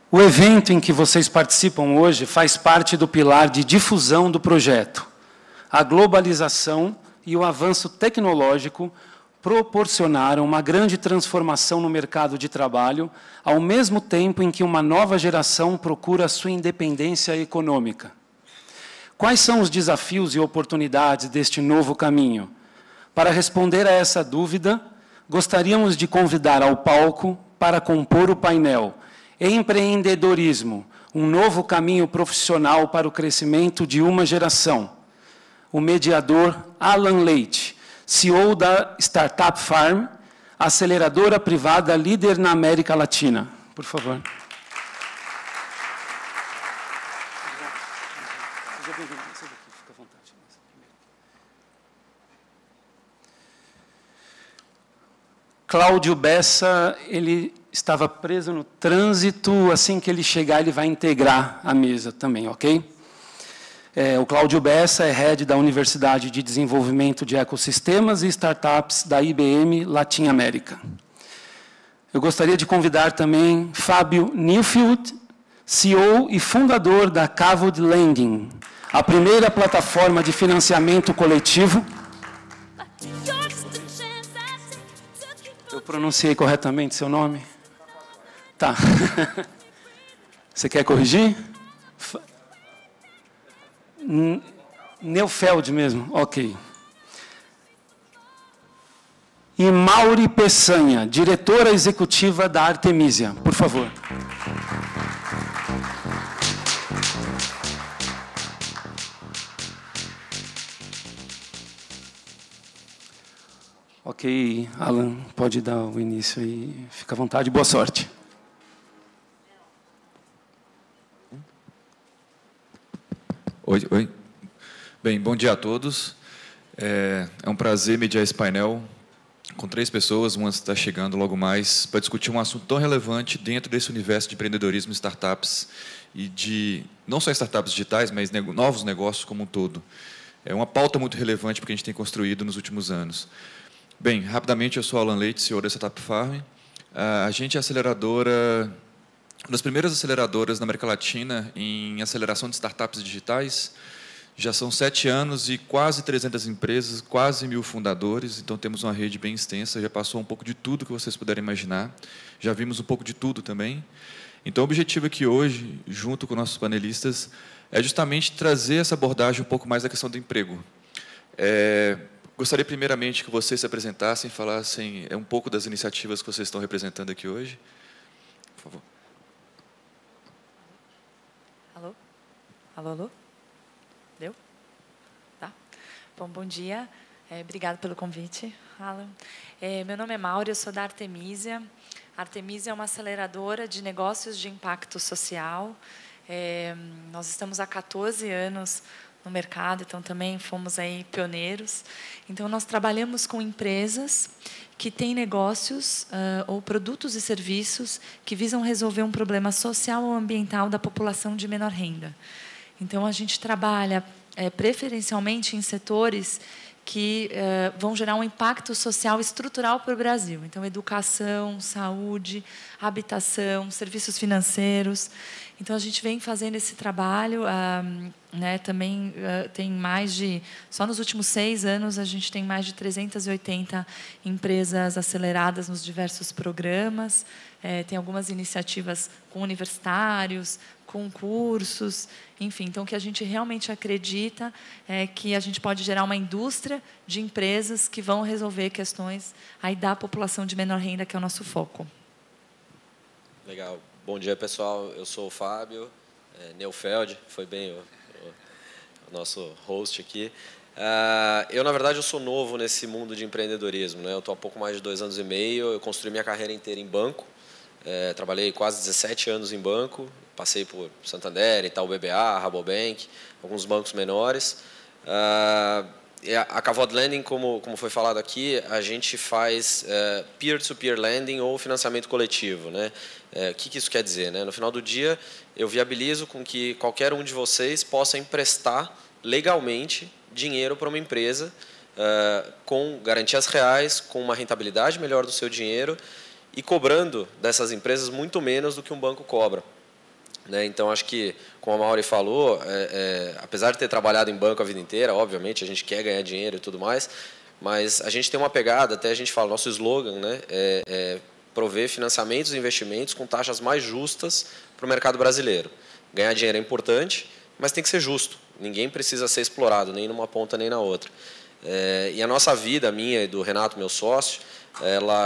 O evento em que vocês participam hoje faz parte do pilar de difusão do projeto. A globalização e o avanço tecnológico proporcionaram uma grande transformação no mercado de trabalho, ao mesmo tempo em que uma nova geração procura sua independência econômica. Quais são os desafios e oportunidades deste novo caminho? Para responder a essa dúvida, gostaríamos de convidar ao palco para compor o painel Empreendedorismo, um novo caminho profissional para o crescimento de uma geração. O mediador Alan Leite, CEO da Startup Farm, aceleradora privada líder na América Latina. Por favor. Cláudio Bessa, ele estava preso no trânsito, assim que ele chegar, ele vai integrar a mesa também, ok? O Cláudio Bessa é Head da Universidade de Desenvolvimento de Ecossistemas e Startups da IBM Latin América. Eu gostaria de convidar também Fábio Newfield, CEO e fundador da Kavod Lending, a primeira plataforma de financiamento coletivo. Eu pronunciei corretamente seu nome? Tá. Você quer corrigir? Neufeld mesmo, ok. E Mauri Peçanha, diretora executiva da Artemisia, por favor. Ok, Alan, pode dar o início aí. Fica à vontade, boa sorte. Oi. Bem, bom dia a todos. É um prazer mediar esse painel com 3 pessoas, uma está chegando logo mais, para discutir um assunto tão relevante dentro desse universo de empreendedorismo e startups, e de não só startups digitais, mas novos negócios como um todo. É uma pauta muito relevante para o que a gente tem construído nos últimos anos. Bem, rapidamente, eu sou Alan Leite, CEO da Startup Farm. A gente é aceleradora, uma das primeiras aceleradoras na América Latina em aceleração de startups digitais. Já são 7 anos e quase 300 empresas, quase 1.000 fundadores, então temos uma rede bem extensa, já passou um pouco de tudo que vocês puderem imaginar, já vimos um pouco de tudo também. Então, o objetivo aqui hoje, junto com nossos panelistas, é justamente trazer essa abordagem um pouco mais da questão do emprego. Gostaria, primeiramente, que vocês se apresentassem, falassem um pouco das iniciativas que vocês estão representando aqui hoje. Por favor. Alô? Alô? Deu? Tá. Bom dia. Obrigada pelo convite, Alan. Meu nome é Mauri, eu sou da Artemisia. A Artemisia é uma aceleradora de negócios de impacto social. Nós estamos há 14 anos no mercado, então também fomos aí pioneiros. Então, nós trabalhamos com empresas que têm negócios ou produtos e serviços que visam resolver um problema social ou ambiental da população de menor renda. Então, a gente trabalha preferencialmente em setores que vão gerar um impacto social estrutural para o Brasil. Então, educação, saúde, habitação, serviços financeiros. Então, a gente vem fazendo esse trabalho, também tem mais de... Só nos últimos 6 anos, a gente tem mais de 380 empresas aceleradas nos diversos programas. Tem algumas iniciativas com universitários, com cursos, enfim. Então, o que a gente realmente acredita é que a gente pode gerar uma indústria de empresas que vão resolver questões aí da população de menor renda, que é o nosso foco. Legal. Bom dia, pessoal. Eu sou o Fábio Neufeld, foi bem o nosso host aqui. Eu, na verdade, eu sou novo nesse mundo de empreendedorismo, né? Eu estou há pouco mais de 2 anos e meio, eu construí minha carreira inteira em banco, trabalhei quase 17 anos em banco, passei por Santander, Itaú BBA, Rabobank, alguns bancos menores. A Kavod Lending, como foi falado aqui, a gente faz peer-to-peer lending ou financiamento coletivo, né? O que isso quer dizer, né? No final do dia, eu viabilizo com que qualquer um de vocês possa emprestar legalmente dinheiro para uma empresa com garantias reais, com uma rentabilidade melhor do seu dinheiro e cobrando dessas empresas muito menos do que um banco cobra. né? Então, acho que, como a Mauri falou, apesar de ter trabalhado em banco a vida inteira, obviamente, a gente quer ganhar dinheiro e tudo mais, mas a gente tem uma pegada, até a gente fala, nosso slogan, né, prover financiamentos e investimentos com taxas mais justas para o mercado brasileiro. Ganhar dinheiro é importante, mas tem que ser justo. Ninguém precisa ser explorado, nem numa ponta nem na outra. E a nossa vida, a minha e do Renato, meu sócio,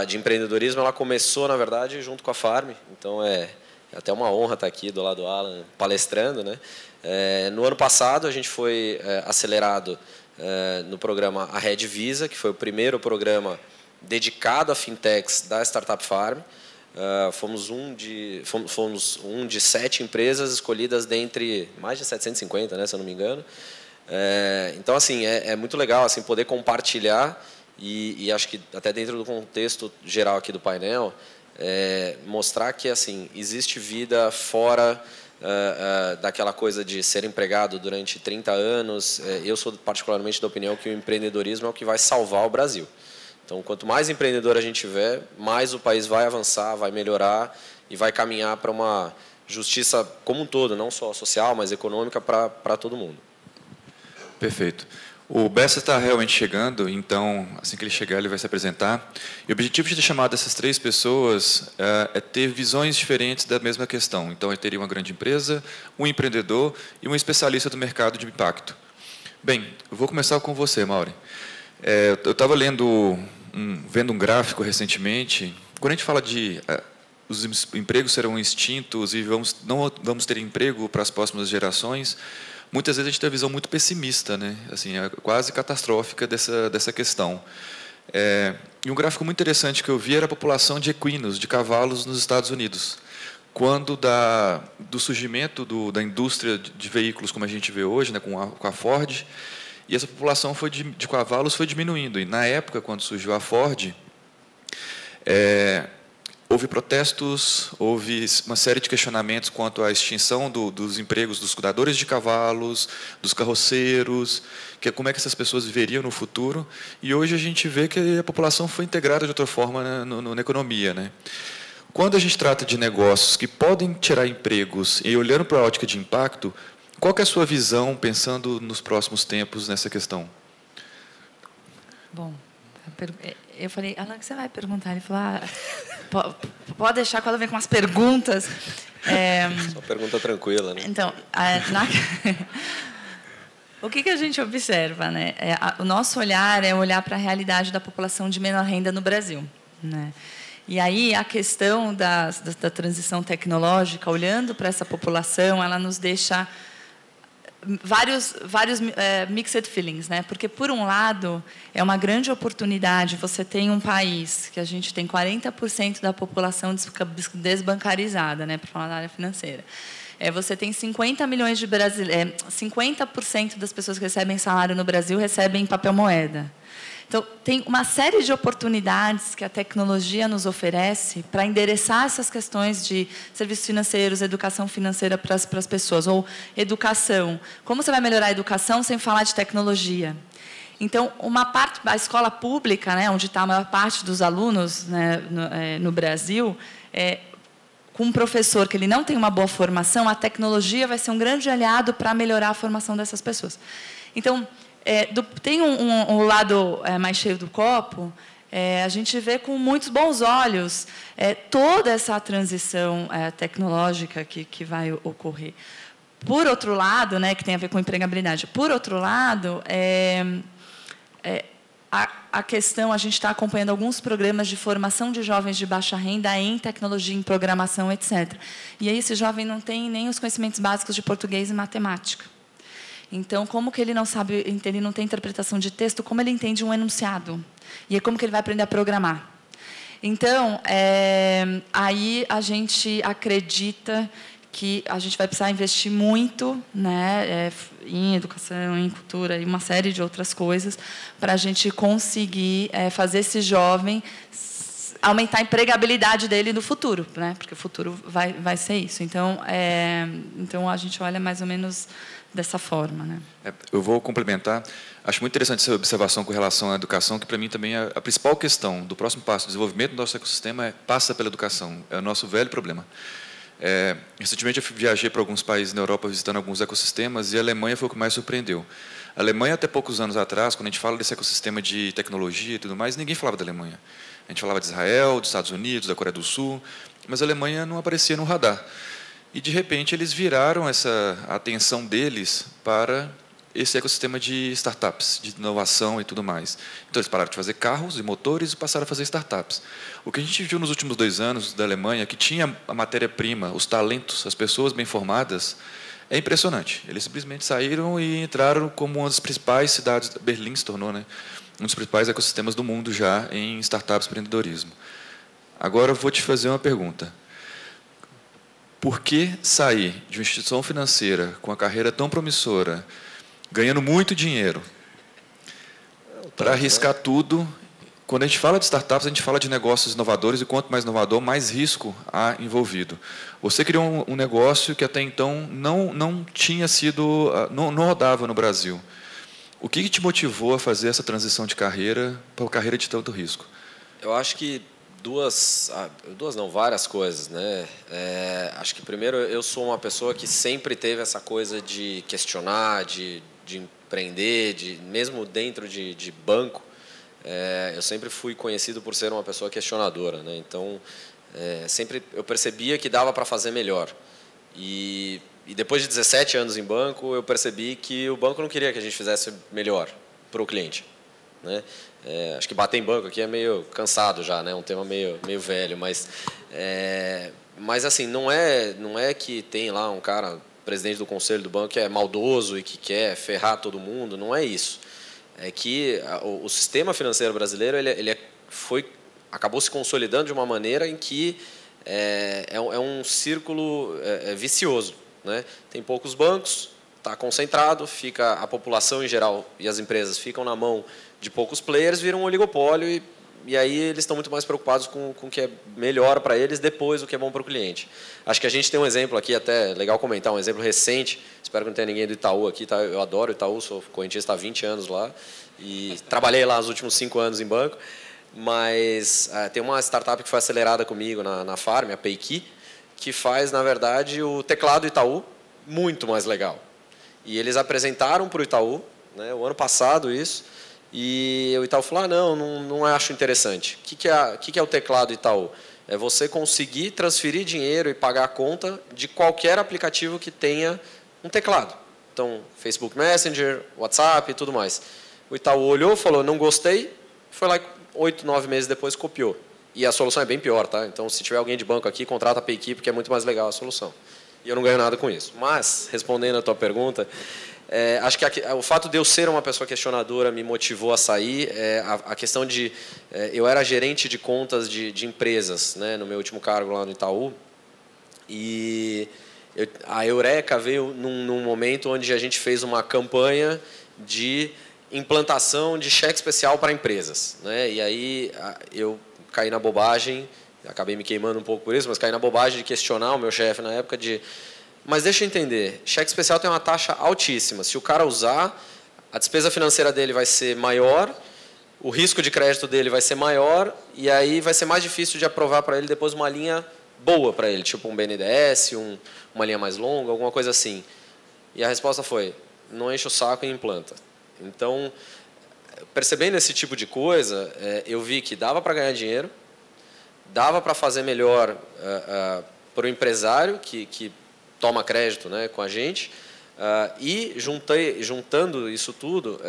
de empreendedorismo, ela começou, na verdade, junto com a Farm. Então, é até uma honra estar aqui do lado do Alan, palestrando, né? No ano passado, a gente foi acelerado no programa A Red Visa, que foi o primeiro programa dedicado a fintechs da Startup Farm. Fomos um de 7 empresas escolhidas dentre mais de 750, né, se eu não me engano. Então, assim, é muito legal assim, poder compartilhar e acho que até dentro do contexto geral aqui do painel, mostrar que assim, existe vida fora daquela coisa de ser empregado durante 30 anos. Eu sou particularmente da opinião que o empreendedorismo é o que vai salvar o Brasil. Então, quanto mais empreendedor a gente tiver, mais o país vai avançar, vai melhorar e vai caminhar para uma justiça como um todo, não só social, mas econômica para todo mundo. Perfeito. O Bessa está realmente chegando, então, assim que ele chegar, ele vai se apresentar. E o objetivo de ter chamado essas 3 pessoas é ter visões diferentes da mesma questão. Então, ele teria uma grande empresa, um empreendedor e um especialista do mercado de impacto. Bem, eu vou começar com você, Mauri. Eu estava vendo um gráfico recentemente. Quando a gente fala de os empregos serão extintos e não vamos ter emprego para as próximas gerações, muitas vezes a gente tem uma visão muito pessimista, né? Assim, quase catastrófica dessa questão. E um gráfico muito interessante que eu vi era a população de equinos, de cavalos, nos Estados Unidos. Quando do surgimento da indústria de veículos como a gente vê hoje, né, com a Ford, e essa população de cavalos foi diminuindo. E, na época, quando surgiu a Ford, houve protestos, houve uma série de questionamentos quanto à extinção dos empregos dos cuidadores de cavalos, dos carroceiros, como é que essas pessoas viveriam no futuro. E hoje a gente vê que a população foi integrada de outra forma na economia, né? Quando a gente trata de negócios que podem tirar empregos e olhando para a ótica de impacto, qual que é a sua visão, pensando nos próximos tempos, nessa questão? Bom, eu falei, Alan, o que você vai perguntar? Ele falou, pode deixar que ela vem com umas perguntas. Só pergunta tranquila, né? Então, o que a gente observa, né? O nosso olhar é olhar para a realidade da população de menor renda no Brasil, né? E aí a questão da transição tecnológica, olhando para essa população, ela nos deixa vários mixed feelings, né? Porque, por um lado, é uma grande oportunidade. Você tem um país que a gente tem 40% da população desbancarizada, né? Para falar da área financeira. Você tem 50 milhões de brasileiros, 50% das pessoas que recebem salário no Brasil recebem papel moeda. Então, tem uma série de oportunidades que a tecnologia nos oferece para endereçar essas questões de serviços financeiros, educação financeira para as pessoas, ou educação. Como você vai melhorar a educação sem falar de tecnologia? Então, uma parte da escola pública, né, onde está a maior parte dos alunos, né, no Brasil, com um professor que ele não tem uma boa formação, a tecnologia vai ser um grande aliado para melhorar a formação dessas pessoas. Então, tem um lado mais cheio do copo, a gente vê com muitos bons olhos toda essa transição tecnológica que vai ocorrer. Por outro lado, né, que tem a ver com empregabilidade, por outro lado, a questão, a gente está acompanhando alguns programas de formação de jovens de baixa renda em tecnologia, em programação, etc. E aí esse jovem não tem nem os conhecimentos básicos de português e matemática. Então, como que ele não sabe, ele não tem interpretação de texto, como ele entende um enunciado? E como que ele vai aprender a programar? Então, aí a gente acredita que a gente vai precisar investir muito, né, em educação, em cultura e uma série de outras coisas para a gente conseguir fazer esse jovem aumentar a empregabilidade dele no futuro, né? Porque o futuro vai ser isso. Então, a gente olha mais ou menos dessa forma, né? Eu vou complementar. Acho muito interessante essa observação com relação à educação, que para mim também é a principal questão do próximo passo. O desenvolvimento do nosso ecossistema passa pela educação. É o nosso velho problema. Recentemente eu viajei para alguns países na Europa visitando alguns ecossistemas e a Alemanha foi o que mais surpreendeu. A Alemanha, até poucos anos atrás, quando a gente fala desse ecossistema de tecnologia e tudo mais, ninguém falava da Alemanha. A gente falava de Israel, dos Estados Unidos, da Coreia do Sul, mas a Alemanha não aparecia no radar. E, de repente, eles viraram a atenção deles para esse ecossistema de startups, de inovação e tudo mais. Então, eles pararam de fazer carros e motores e passaram a fazer startups. O que a gente viu nos últimos 2 anos da Alemanha, que tinha a matéria-prima, os talentos, as pessoas bem formadas, é impressionante. Eles simplesmente saíram e entraram como uma das principais cidades, Berlim se tornou, né, um dos principais ecossistemas do mundo já em startups e empreendedorismo. Agora eu vou te fazer uma pergunta. Por que sair de uma instituição financeira com uma carreira tão promissora, ganhando muito dinheiro, para arriscar tudo? Quando a gente fala de startups, a gente fala de negócios inovadores, e quanto mais inovador, mais risco há envolvido. Você criou um negócio que até então não tinha sido, não rodava no Brasil. O que te motivou a fazer essa transição de carreira para uma carreira de tanto risco? Eu acho que várias coisas, né? Acho que primeiro eu sou uma pessoa que sempre teve essa coisa de questionar, de empreender, mesmo dentro de banco. Eu sempre fui conhecido por ser uma pessoa questionadora, né? Então, sempre eu percebia que dava para fazer melhor. E depois de 17 anos em banco, eu percebi que o banco não queria que a gente fizesse melhor para o cliente, né? Acho que bater em banco aqui é meio cansado já, né? Um tema meio velho, mas assim, não é que tem lá um cara, presidente do conselho do banco, que é maldoso e que quer ferrar todo mundo, não é isso. É que o sistema financeiro brasileiro acabou se consolidando de uma maneira em que é um círculo vicioso, né? Tem poucos bancos, está concentrado, fica a população em geral e as empresas ficam na mão de poucos players, viram um oligopólio e aí eles estão muito mais preocupados com o que é melhor para eles depois do que é bom para o cliente. Acho que a gente tem um exemplo aqui, até legal comentar, um exemplo recente, espero que não tenha ninguém do Itaú aqui, tá? Eu adoro o Itaú, sou correntista há 20 anos lá e trabalhei lá nos últimos 5 anos em banco, mas tem uma startup que foi acelerada comigo na Farm, a Payki, que faz, na verdade, o teclado Itaú muito mais legal. E eles apresentaram para o Itaú, né, o ano passado isso, e o Itaú falou, não acho interessante. O que é o teclado Itaú? É você conseguir transferir dinheiro e pagar a conta de qualquer aplicativo que tenha um teclado. Então, Facebook Messenger, WhatsApp e tudo mais. O Itaú olhou, falou, não gostei, foi lá 8, 9 meses depois copiou. E a solução é bem pior, tá? Então, se tiver alguém de banco aqui, contrata a Payki, porque é muito mais legal a solução. E eu não ganho nada com isso. Mas, respondendo a tua pergunta, acho que o fato de eu ser uma pessoa questionadora me motivou a sair. A questão de... eu era gerente de contas de empresas, né, no meu último cargo lá no Itaú. E a Eureka veio num momento onde a gente fez uma campanha de implantação de cheque especial para empresas, né? E aí eu caí na bobagem, acabei me queimando um pouco por isso, mas caí na bobagem de questionar o meu chefe na época mas deixa eu entender, cheque especial tem uma taxa altíssima. Se o cara usar, a despesa financeira dele vai ser maior, o risco de crédito dele vai ser maior, e aí vai ser mais difícil de aprovar para ele depois uma linha boa para ele, tipo um BNDES, uma linha mais longa, alguma coisa assim. E a resposta foi, não enche o saco e implanta. Então, percebendo esse tipo de coisa, eu vi que dava para ganhar dinheiro, dava para fazer melhor para o empresário que toma crédito, né, com a gente, e juntando isso tudo,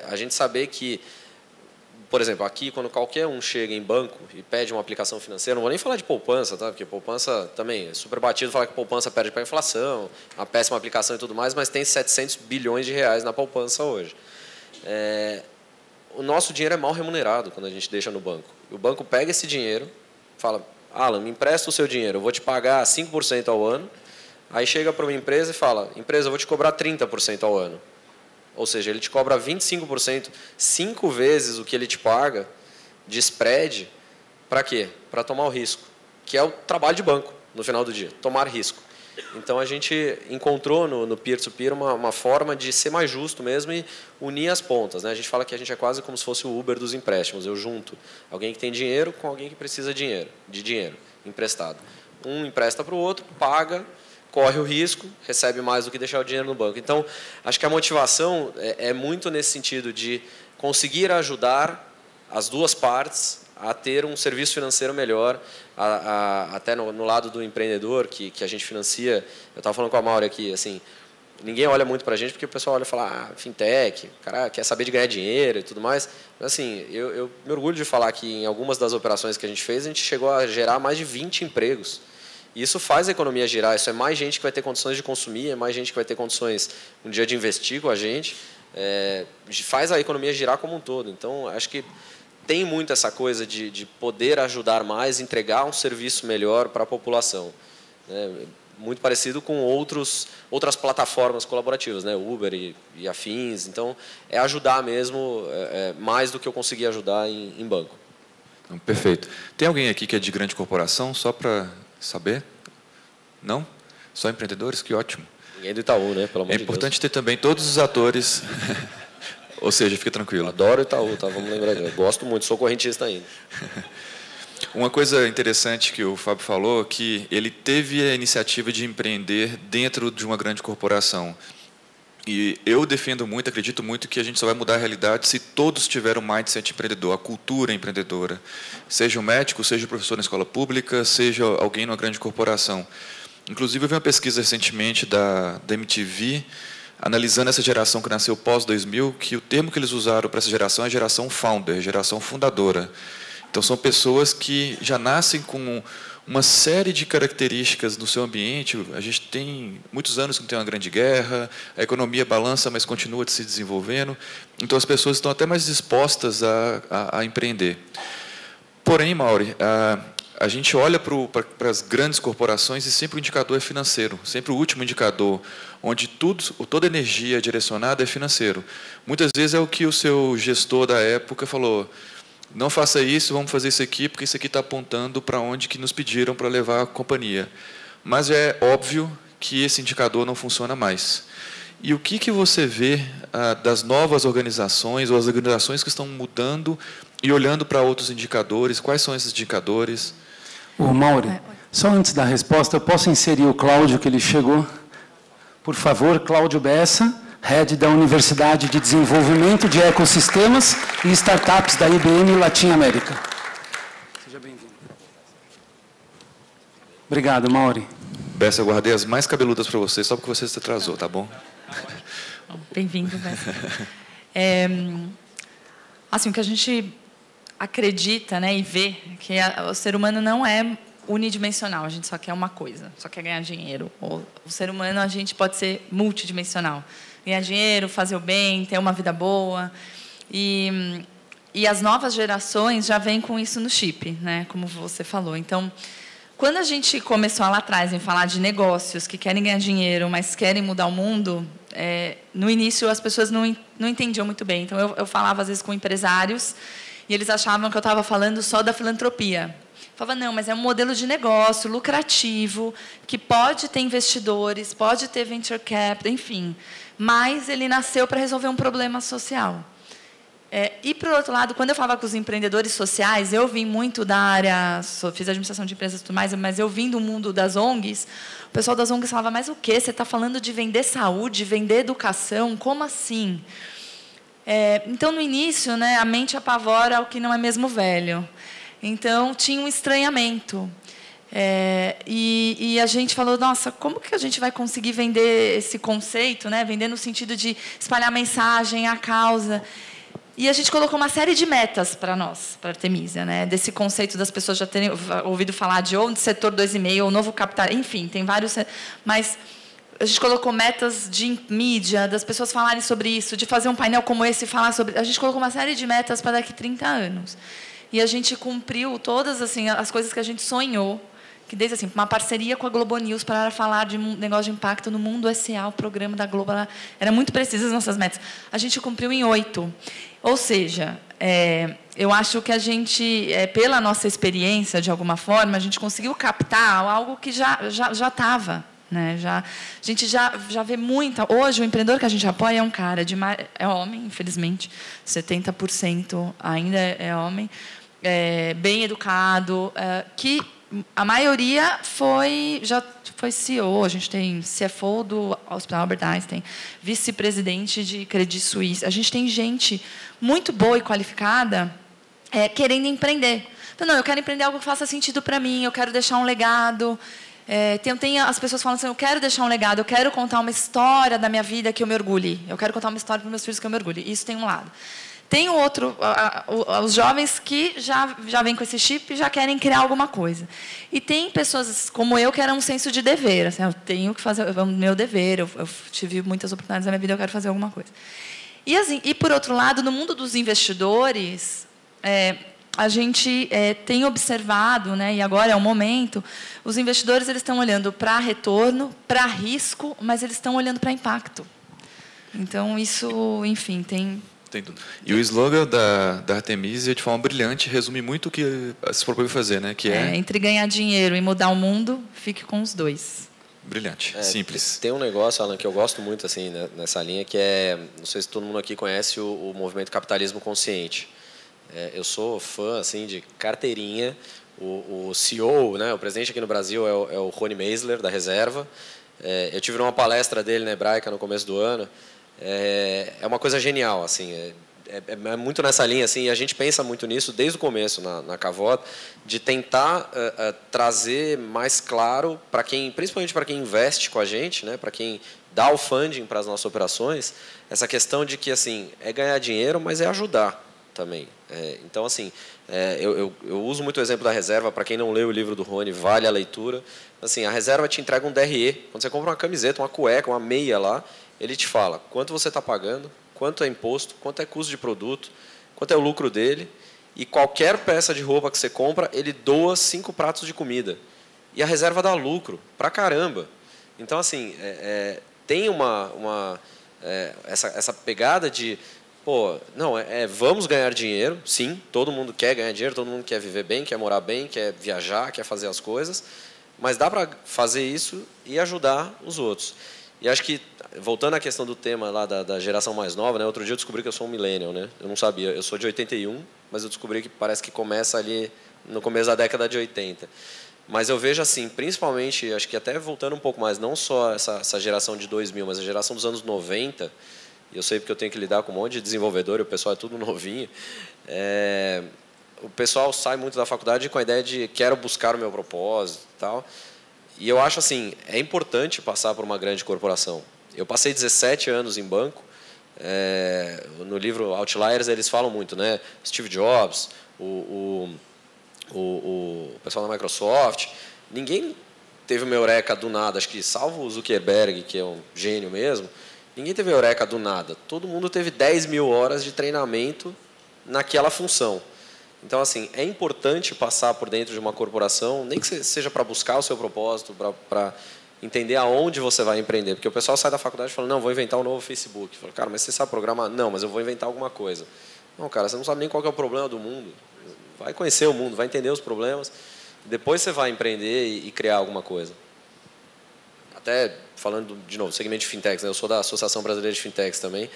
a gente saber que, por exemplo, aqui quando qualquer um chega em banco e pede uma aplicação financeira, não vou nem falar de poupança, tá? Porque poupança também é super batido falar que poupança perde para a inflação, uma péssima aplicação e tudo mais, mas tem 700 bilhões de reais na poupança hoje. O nosso dinheiro é mal remunerado quando a gente deixa no banco. O banco pega esse dinheiro, fala, Alan, me empresta o seu dinheiro, eu vou te pagar 5% ao ano. Aí chega para uma empresa e fala, empresa, eu vou te cobrar 30% ao ano. Ou seja, ele te cobra 25%, 5 vezes o que ele te paga de spread. Para quê? Para tomar o risco, que é o trabalho de banco, no final do dia, tomar risco. Então, a gente encontrou no peer-to-peer uma forma de ser mais justo mesmo e unir as pontas, né? A gente fala que a gente é quase como se fosse o Uber dos empréstimos. Eu junto alguém que tem dinheiro com alguém que precisa de dinheiro emprestado. um empresta para o outro, paga, corre o risco, recebe mais do que deixar o dinheiro no banco. Então, acho que a motivação é muito nesse sentido de conseguir ajudar as duas partes a ter um serviço financeiro melhor, até no lado do empreendedor que a gente financia. Eu estava falando com a Mauri aqui, assim, ninguém olha muito para a gente porque o pessoal olha e fala, fintech, o cara quer saber de ganhar dinheiro e tudo mais. Mas, assim, eu me orgulho de falar que em algumas das operações que a gente fez, a gente chegou a gerar mais de 20 empregos. E isso faz a economia girar, isso é mais gente que vai ter condições de consumir, é mais gente que vai ter condições um dia de investir com a gente, faz a economia girar como um todo. Então, acho que tem muito essa coisa de poder ajudar mais, entregar um serviço melhor para a população. Muito parecido com outras plataformas colaborativas, né? Uber e afins. Então, é ajudar mesmo, mais do que eu consegui ajudar em banco. Perfeito. Tem alguém aqui que é de grande corporação, só para saber? Não? Só empreendedores? Que ótimo. Ninguém do Itaú, né? Pelo amor de Deus. É importante ter também todos os atores. Ou seja, fica tranquilo. Adoro o Itaú, tá? Vamos lembrar disso. Gosto muito, sou correntista ainda. Uma coisa interessante que o Fábio falou, que ele teve a iniciativa de empreender dentro de uma grande corporação. E eu defendo muito, acredito muito que a gente só vai mudar a realidade se todos tiverem um mindset empreendedor, a cultura empreendedora. Seja um médico, seja um professor na escola pública, seja alguém numa grande corporação. Inclusive, eu vi uma pesquisa recentemente da MTV, analisando essa geração que nasceu pós-2000, que o termo que eles usaram para essa geração é geração founder, geração fundadora. Então, são pessoas que já nascem com uma série de características no seu ambiente. A gente tem muitos anos que não tem uma grande guerra, a economia balança, mas continua se desenvolvendo. Então, as pessoas estão até mais dispostas a empreender. Porém, Mauri, a gente olha para as grandes corporações e sempre o indicador é financeiro, sempre o último indicador, onde toda energia direcionada é financeiro. Muitas vezes é o que o seu gestor da época falou: não faça isso, vamos fazer isso aqui, porque isso aqui está apontando para onde que nos pediram para levar a companhia. Mas é óbvio que esse indicador não funciona mais. E o que você vê das novas organizações, ou as organizações que estão mudando e olhando para outros indicadores? Quais são esses indicadores? Mauri, só antes da resposta, eu posso inserir o Cláudio, que ele chegou? Por favor, Cláudio Bessa, Head da Universidade de Desenvolvimento de Ecossistemas e Startups da IBM Latin América. Seja bem-vindo. Obrigado, Mauri. Bessa, eu guardei as mais cabeludas para você, só porque você se atrasou, tá bom? Bem-vindo, Bessa. Assim, o que a gente acredita, né, e vê, que o ser humano não é unidimensional, a gente só quer uma coisa, só quer ganhar dinheiro. O ser humano, a gente pode ser multidimensional. Ganhar dinheiro, fazer o bem, ter uma vida boa. E as novas gerações já vêm com isso no chip, né? Como você falou. Então, quando a gente começou lá atrás em falar de negócios que querem ganhar dinheiro, mas querem mudar o mundo, no início as pessoas não entendiam muito bem. Então, eu falava às vezes com empresários e eles achavam que eu estava falando só da filantropia. Falava, não, mas é um modelo de negócio lucrativo, que pode ter investidores, pode ter venture capital, enfim. Mas ele nasceu para resolver um problema social. E, por outro lado, quando eu falava com os empreendedores sociais, eu vim muito da área, fiz administração de empresas e tudo mais, mas eu vim do mundo das ONGs, o pessoal das ONGs falava, mas o quê? Você está falando de vender saúde, vender educação? Como assim? Então, no início, né, a mente apavora o que não é mesmo velho. Então, tinha um estranhamento. E a gente falou, nossa, como que a gente vai conseguir vender esse conceito, né? Vender no sentido de espalhar a mensagem, a causa. E a gente colocou uma série de metas para nós, para a Artemisia, né? Desse conceito das pessoas já terem ouvido falar de ou de setor 2,5, ou novo capital, enfim, tem vários. Mas a gente colocou metas de mídia, das pessoas falarem sobre isso, de fazer um painel como esse e falar sobre. A gente colocou uma série de metas para daqui a 30 anos. E a gente cumpriu todas assim, as coisas que a gente sonhou. Que desde assim, uma parceria com a Globo News para falar de um negócio de impacto no Mundo S.A., o programa da Globo. Era muito preciso as nossas metas. A gente cumpriu em 8. Ou seja, eu acho que a gente, pela nossa experiência, de alguma forma, a gente conseguiu captar algo que já estava. Né? A gente já vê muita... Hoje, o empreendedor que a gente apoia é um cara, é homem, infelizmente, 70% ainda é homem, bem educado, que a maioria já foi CEO, a gente tem CFO do Hospital Albert Einstein, vice-presidente de Credit Suisse. A gente tem gente muito boa e qualificada querendo empreender. Então, não, eu quero empreender algo que faça sentido para mim, eu quero deixar um legado. As pessoas falam assim, eu quero deixar um legado, eu quero contar uma história da minha vida que eu me orgulhe, eu quero contar uma história para os meus filhos que eu me orgulhe. Isso tem um lado. Tem o outro, os jovens que já vêm com esse chip e já querem criar alguma coisa. E tem pessoas como eu que era um senso de dever. Assim, eu tenho que fazer o meu dever, eu tive muitas oportunidades na minha vida, eu quero fazer alguma coisa. E, assim, por outro lado, no mundo dos investidores, a gente tem observado, né, e agora é o momento, os investidores eles estão olhando para retorno, para risco, mas eles estão olhando para impacto. Então, isso, enfim, tem... E o slogan da Artemisia, de forma brilhante, resume muito o que se propõe fazer, né? Que entre ganhar dinheiro e mudar o mundo, fique com os dois. Brilhante, simples. Tem um negócio, Alan, que eu gosto muito assim, né, nessa linha, que não sei se todo mundo aqui conhece o movimento capitalismo consciente. Eu sou fã assim, de carteirinha. O CEO, né, o presidente aqui no Brasil é o Rony Meisler, da Reserva. Eu tive uma palestra dele na Hebraica no começo do ano. É uma coisa genial, assim, é muito nessa linha, assim, e a gente pensa muito nisso desde o começo na Cavot, de tentar trazer mais claro para principalmente para quem investe com a gente, né, para quem dá o funding para as nossas operações, essa questão de que assim é ganhar dinheiro, mas é ajudar também. Então, assim, eu uso muito o exemplo da Reserva. Para quem não leu o livro do Rony, vale a leitura. Assim, a Reserva te entrega um DRE. Quando você compra uma camiseta, uma cueca, uma meia lá, ele te fala quanto você está pagando, quanto é imposto, quanto é custo de produto, quanto é o lucro dele, e qualquer peça de roupa que você compra, ele doa 5 pratos de comida. E a Reserva dá lucro pra caramba. Então, assim, tem essa pegada de, vamos ganhar dinheiro, sim, todo mundo quer ganhar dinheiro, todo mundo quer viver bem, quer morar bem, quer viajar, quer fazer as coisas, mas dá para fazer isso e ajudar os outros. E acho que, voltando à questão do tema lá da geração mais nova, né, outro dia eu descobri que eu sou um millennial, né? Eu não sabia, eu sou de 81, mas eu descobri que parece que começa ali no começo da década de 80. Mas eu vejo assim, principalmente, acho que até voltando um pouco mais, não só essa geração de 2000, mas a geração dos anos 90, e eu sei porque eu tenho que lidar com um monte de desenvolvedor, e o pessoal é tudo novinho, o pessoal sai muito da faculdade com a ideia de quero buscar o meu propósito e tal. E eu acho assim, é importante passar por uma grande corporação. Eu passei 17 anos em banco. No livro Outliers eles falam muito, né? Steve Jobs, o pessoal da Microsoft. Ninguém teve uma eureka do nada. Acho que salvo o Zuckerberg, que é um gênio mesmo, ninguém teve eureka do nada. Todo mundo teve 10 mil horas de treinamento naquela função. Então, assim, é importante passar por dentro de uma corporação, nem que seja para buscar o seu propósito, para entender aonde você vai empreender. Porque o pessoal sai da faculdade e fala, não, vou inventar um novo Facebook. Fala, cara, mas você sabe programar? Não, mas eu vou inventar alguma coisa. Não, cara, você não sabe nem qual que é o problema do mundo. Vai conhecer o mundo, vai entender os problemas, depois você vai empreender e criar alguma coisa. Até falando, de novo, segmento de fintechs, né? Eu sou da Associação Brasileira de Fintechs também.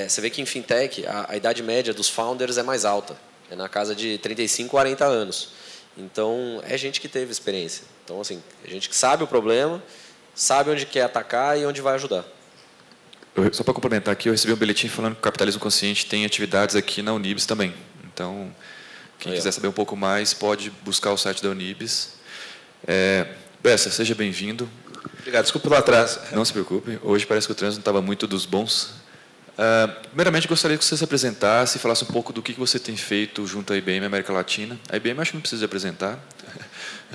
Você vê que em fintech a idade média dos founders é mais alta. É na casa de 35, 40 anos. Então, é gente que teve experiência. Então, assim, é gente que sabe o problema, sabe onde quer atacar e onde vai ajudar. Só para complementar aqui, eu recebi um bilhetim falando que o Capitalismo Consciente tem atividades aqui na Unibis também. Então, quem quiser saber um pouco mais, pode buscar o site da Unibis. Bessa, seja bem-vindo. Obrigado, desculpe pelo atraso. Não se preocupe, hoje parece que o trânsito não estava muito dos bons. Primeiramente, gostaria que você se apresentasse e falasse um pouco do que você tem feito junto à IBM América Latina. A IBM acho que não precisa apresentar.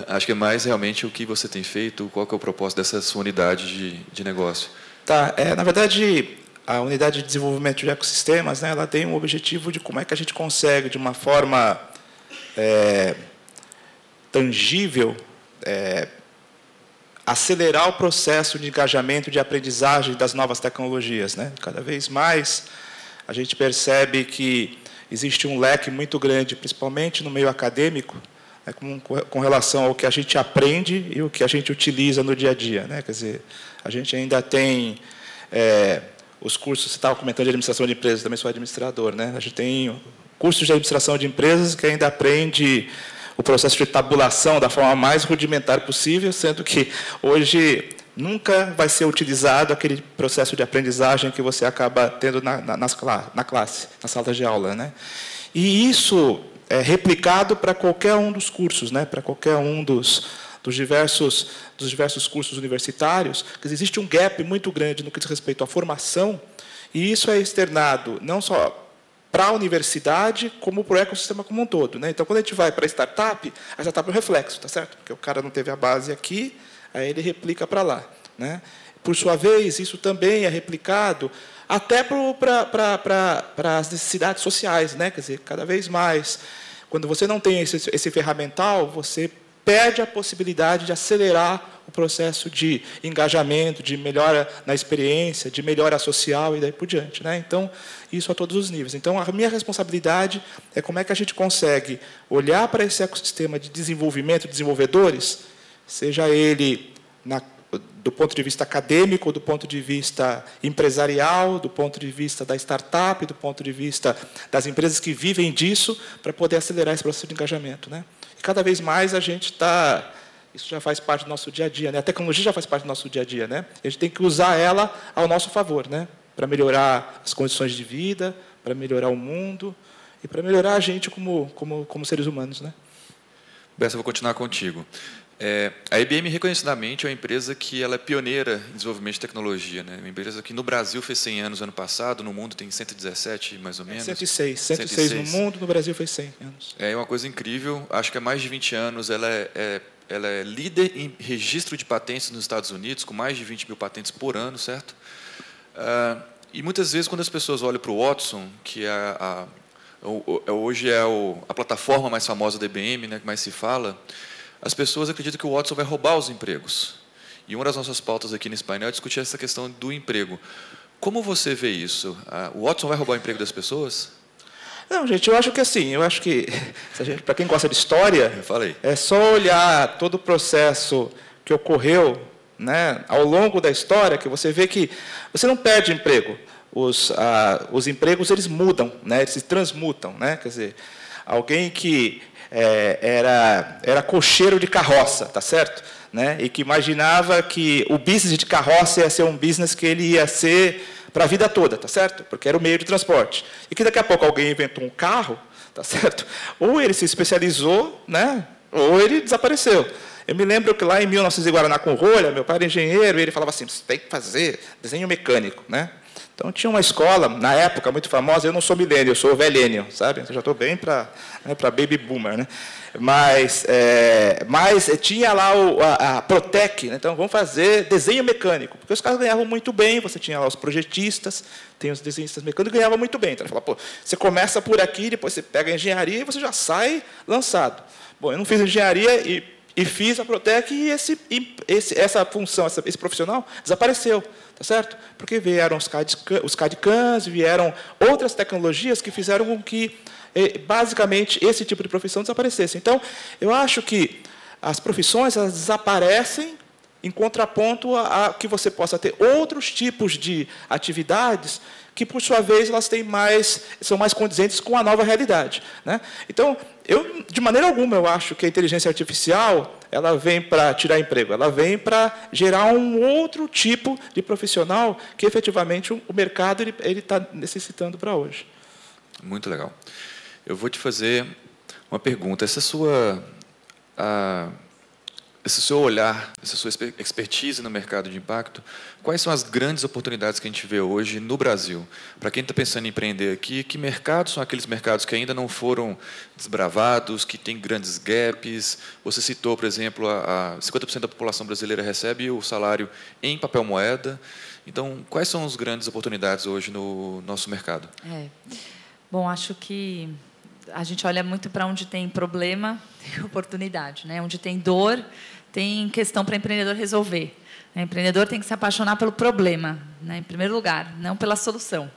Acho que é mais realmente o que você tem feito, qual que é o propósito dessa sua unidade de negócio. Tá, na verdade, a unidade de desenvolvimento de ecossistemas, né, ela tem um objetivo de como é que a gente consegue, de uma forma tangível, acelerar o processo de engajamento, de aprendizagem das novas tecnologias, né? Cada vez mais a gente percebe que existe um leque muito grande, principalmente no meio acadêmico, né, com relação ao que a gente aprende e o que a gente utiliza no dia a dia, né? Quer dizer, a gente ainda tem os cursos, você estava comentando de administração de empresas, também sou administrador, né? A gente tem cursos de administração de empresas que ainda aprende o processo de tabulação da forma mais rudimentar possível, sendo que hoje nunca vai ser utilizado aquele processo de aprendizagem que você acaba tendo na classe, na sala de aula, né? E isso é replicado para qualquer um dos cursos, né? Para qualquer um dos diversos cursos universitários. Quer dizer, existe um gap muito grande no que diz respeito à formação, e isso é externado não só para a universidade, como para o ecossistema como um todo, né? Então, quando a gente vai para a startup é um reflexo, tá certo? Porque o cara não teve a base aqui, aí ele replica para lá, né? Por sua vez, isso também é replicado até para as necessidades sociais, né? Quer dizer, cada vez mais, quando você não tem esse ferramental, você perde a possibilidade de acelerar o processo de engajamento, de melhora na experiência, de melhora social e daí por diante, né? Então, isso a todos os níveis. Então, a minha responsabilidade é como é que a gente consegue olhar para esse ecossistema de desenvolvimento, de desenvolvedores, seja ele do ponto de vista acadêmico, do ponto de vista empresarial, do ponto de vista da startup, do ponto de vista das empresas que vivem disso, para poder acelerar esse processo de engajamento, né? E cada vez mais a gente está... Isso já faz parte do nosso dia a dia, né? A tecnologia já faz parte do nosso dia a dia, né? A gente tem que usar ela ao nosso favor, né? Para melhorar as condições de vida, para melhorar o mundo e para melhorar a gente como seres humanos, né? Bessa, eu vou continuar contigo. A IBM, reconhecidamente, é uma empresa que ela é pioneira em desenvolvimento de tecnologia, né? Uma empresa que no Brasil fez 100 anos ano passado, no mundo tem 117, mais ou menos. 106 no mundo, no Brasil fez 100 anos. É uma coisa incrível. Acho que há mais de 20 anos ela é líder em registro de patentes nos Estados Unidos, com mais de 20 mil patentes por ano, certo? E muitas vezes, quando as pessoas olham para o Watson, que hoje é a plataforma mais famosa da IBM, né, que mais se fala, as pessoas acreditam que o Watson vai roubar os empregos. E uma das nossas pautas aqui nesse painel é discutir essa questão do emprego. Como você vê isso? O Watson vai roubar o emprego das pessoas? Não, gente, eu acho que assim, para quem gosta de história, é só olhar todo o processo que ocorreu, né, ao longo da história, que você vê que você não perde emprego. Os empregos, eles mudam, né, eles se transmutam, né? Quer dizer, alguém que era cocheiro de carroça, tá certo? Né? E que imaginava que o business de carroça ia ser um business que ele ia ser para a vida toda, tá certo? Porque era o meio de transporte. E que daqui a pouco alguém inventou um carro, tá certo? Ou ele se especializou, né? Ou ele desapareceu. Eu me lembro que lá em 1900 em Guaraná com Rolha, meu pai era engenheiro, e ele falava assim, você tem que fazer desenho mecânico, né? Então, tinha uma escola, na época, muito famosa, eu não sou milênio, eu sou velênio, sabe? Eu já estou bem para baby boomer, né? Mas tinha lá a Protec, né? Então, vamos fazer desenho mecânico, porque os caras ganhavam muito bem, você tinha lá os projetistas, tem os desenhistas mecânicos, ganhavam muito bem. Então, ele falava, você começa por aqui, depois você pega a engenharia e você já sai lançado. Bom, eu não fiz engenharia e fiz a Protec e essa função, esse profissional desapareceu, tá certo? Porque vieram os CAD/CAMs, vieram outras tecnologias que fizeram com que, basicamente, esse tipo de profissão desaparecesse. Então, eu acho que as profissões elas desaparecem em contraponto a que você possa ter outros tipos de atividades que, por sua vez, elas são mais condizentes com a nova realidade, né? Então, de maneira alguma, eu acho que a inteligência artificial ela vem para tirar emprego, ela vem para gerar um outro tipo de profissional que, efetivamente, o mercado ele está necessitando para hoje. Muito legal. Eu vou te fazer uma pergunta. Esse seu olhar, essa sua expertise no mercado de impacto, quais são as grandes oportunidades que a gente vê hoje no Brasil? Para quem está pensando em empreender aqui, que mercados são aqueles mercados que ainda não foram desbravados, que têm grandes gaps? Você citou, por exemplo, 50% da população brasileira recebe o salário em papel moeda. Então, quais são as grandes oportunidades hoje no nosso mercado? Bom, acho que a gente olha muito para onde tem problema, tem oportunidade, né? Onde tem dor, tem questão para o empreendedor resolver. O empreendedor tem que se apaixonar pelo problema, né? Em primeiro lugar, não pela solução,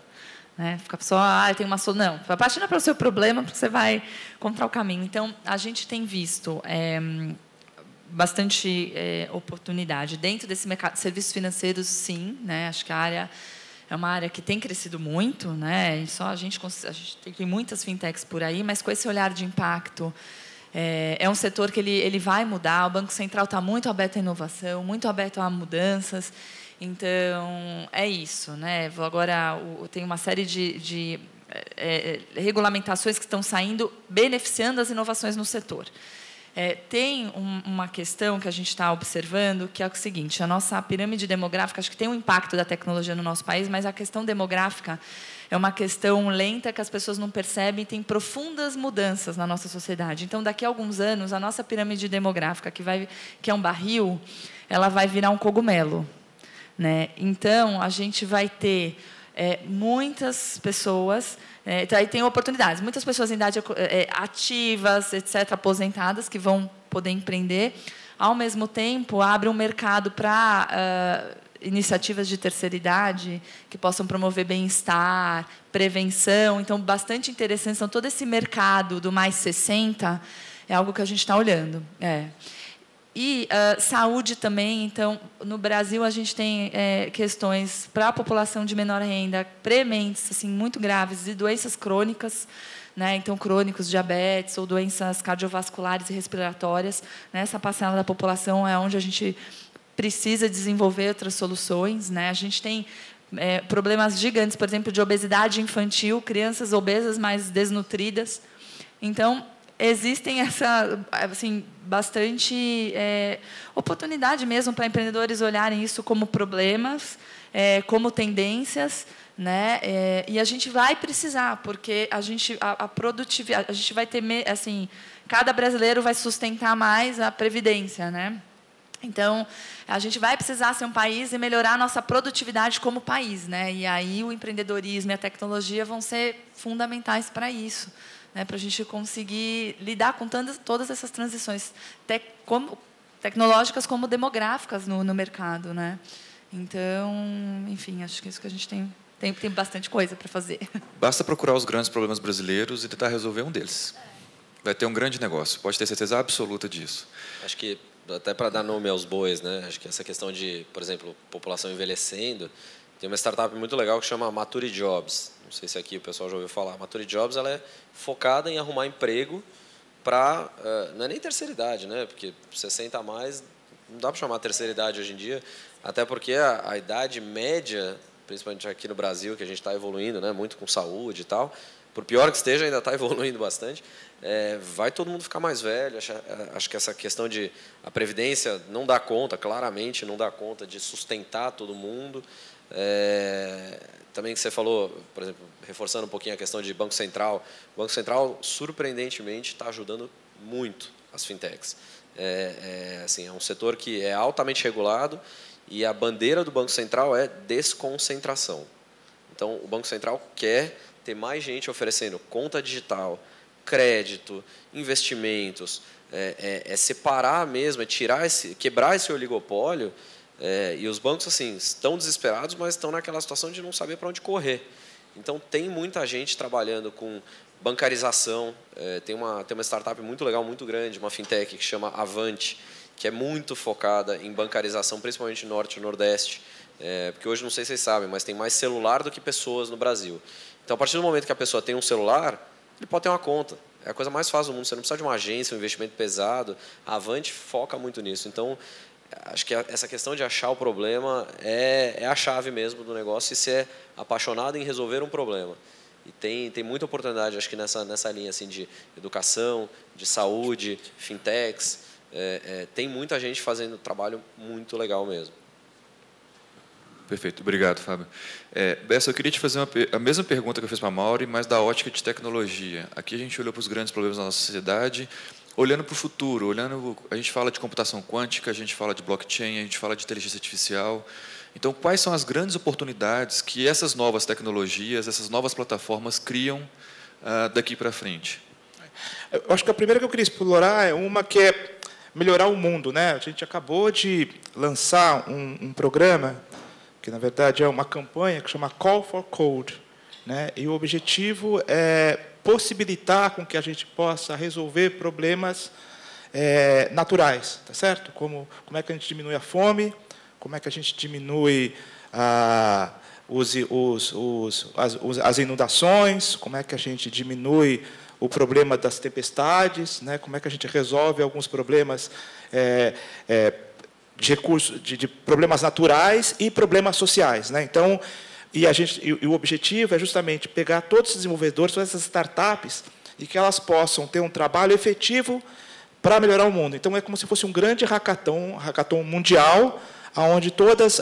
né? Fica só, eu tenho uma solução. Não, apaixona pelo seu problema, porque você vai encontrar o caminho. Então, a gente tem visto bastante oportunidade dentro desse mercado de serviços financeiros, sim, né? Acho que a área é uma área que tem crescido muito, né? E só a gente tem muitas fintechs por aí, mas com esse olhar de impacto É um setor que ele vai mudar, o Banco Central está muito aberto à inovação, muito aberto a mudanças. Então, é isso, né? Agora, tem uma série de regulamentações que estão saindo, beneficiando as inovações no setor. Tem uma questão que a gente está observando, que é o seguinte: a nossa pirâmide demográfica, acho que tem um impacto da tecnologia no nosso país, mas a questão demográfica é uma questão lenta que as pessoas não percebem, tem profundas mudanças na nossa sociedade. Então, daqui a alguns anos, a nossa pirâmide demográfica, que é um barril, ela vai virar um cogumelo, né? Então, a gente vai ter muitas pessoas, aí tem oportunidades, muitas pessoas em idade ativas, etc., aposentadas, que vão poder empreender. Ao mesmo tempo, abre um mercado para iniciativas de terceira idade que possam promover bem-estar, prevenção. Então, bastante interessante. Então, todo esse mercado do mais 60 é algo que a gente está olhando. E saúde também. Então, no Brasil, a gente tem questões para a população de menor renda, prementes, assim, muito graves, e doenças crônicas, né? Então, crônicos, diabetes ou doenças cardiovasculares e respiratórias. Nessa parcela da população é onde a gente precisa desenvolver outras soluções, né? A gente tem problemas gigantes, por exemplo, de obesidade infantil, crianças obesas mais desnutridas. Então, existem bastante oportunidade mesmo para empreendedores olharem isso como problemas, como tendências, né? E a gente vai precisar, porque a produtividade, a gente vai ter, assim, cada brasileiro vai sustentar mais a previdência, né? Então, a gente vai precisar ser um país e melhorar a nossa produtividade como país, né? E aí o empreendedorismo e a tecnologia vão ser fundamentais para isso, né? Para a gente conseguir lidar com todas essas transições, tecnológicas como demográficas no mercado, né? Então, enfim, acho que é isso que a gente tem bastante coisa para fazer. Basta procurar os grandes problemas brasileiros e tentar resolver um deles. Vai ter um grande negócio, pode ter certeza absoluta disso. Acho que, até para dar nome aos bois, né? Acho que essa questão de, por exemplo, população envelhecendo, tem uma startup muito legal que chama Mature Jobs. Não sei se aqui o pessoal já ouviu falar. Mature Jobs, ela é focada em arrumar emprego para, não é nem terceira idade, né? Porque 60 a mais, não dá para chamar terceira idade hoje em dia, até porque a idade média, principalmente aqui no Brasil, que a gente está evoluindo, né? Muito com saúde e tal, por pior que esteja, ainda está evoluindo bastante. Vai todo mundo ficar mais velho. Acho que essa questão de a previdência não dá conta, claramente não dá conta de sustentar todo mundo. Também que você falou, por exemplo, reforçando um pouquinho a questão de Banco Central. O Banco Central, surpreendentemente, está ajudando muito as fintechs. Assim, é um setor que é altamente regulado e a bandeira do Banco Central é desconcentração. Então, o Banco Central quer ter mais gente oferecendo conta digital, crédito, investimentos, separar mesmo, quebrar esse oligopólio. E os bancos, assim, estão desesperados, mas estão naquela situação de não saber para onde correr. Então, tem muita gente trabalhando com bancarização. Tem uma startup muito legal, muito grande, uma fintech que chama Avante, que é muito focada em bancarização, principalmente no Norte e Nordeste. Porque hoje, não sei se vocês sabem, mas tem mais celular do que pessoas no Brasil. Então, a partir do momento que a pessoa tem um celular, ele pode ter uma conta. É a coisa mais fácil do mundo. Você não precisa de uma agência, um investimento pesado. A Avante foca muito nisso. Então, acho que essa questão de achar o problema é a chave mesmo do negócio e ser apaixonado em resolver um problema. E tem muita oportunidade, acho que nessa linha assim, de educação, de saúde, fintechs. Tem muita gente fazendo trabalho muito legal mesmo. Perfeito, obrigado, Fábio. Bessa, eu queria te fazer a mesma pergunta que eu fiz para a Mauri, mas da ótica de tecnologia. Aqui a gente olhou para os grandes problemas da nossa sociedade, olhando para o futuro, a gente fala de computação quântica, a gente fala de blockchain, a gente fala de inteligência artificial. Então, quais são as grandes oportunidades que essas novas tecnologias, essas novas plataformas criam daqui para frente? Eu acho que a primeira que eu queria explorar é uma que é melhorar o mundo, né? A gente acabou de lançar um programa que, na verdade, é uma campanha que chama Call for Code, né? E o objetivo é possibilitar com que a gente possa resolver problemas naturais, tá certo? Como é que a gente diminui a fome, como é que a gente diminui as inundações, como é que a gente diminui o problema das tempestades, né? Como é que a gente resolve alguns problemas de recursos, de problemas naturais e problemas sociais, né? Então, e o objetivo é justamente pegar todos os desenvolvedores, todas essas startups, e que elas possam ter um trabalho efetivo para melhorar o mundo. Então, é como se fosse um grande hackathon mundial, onde todos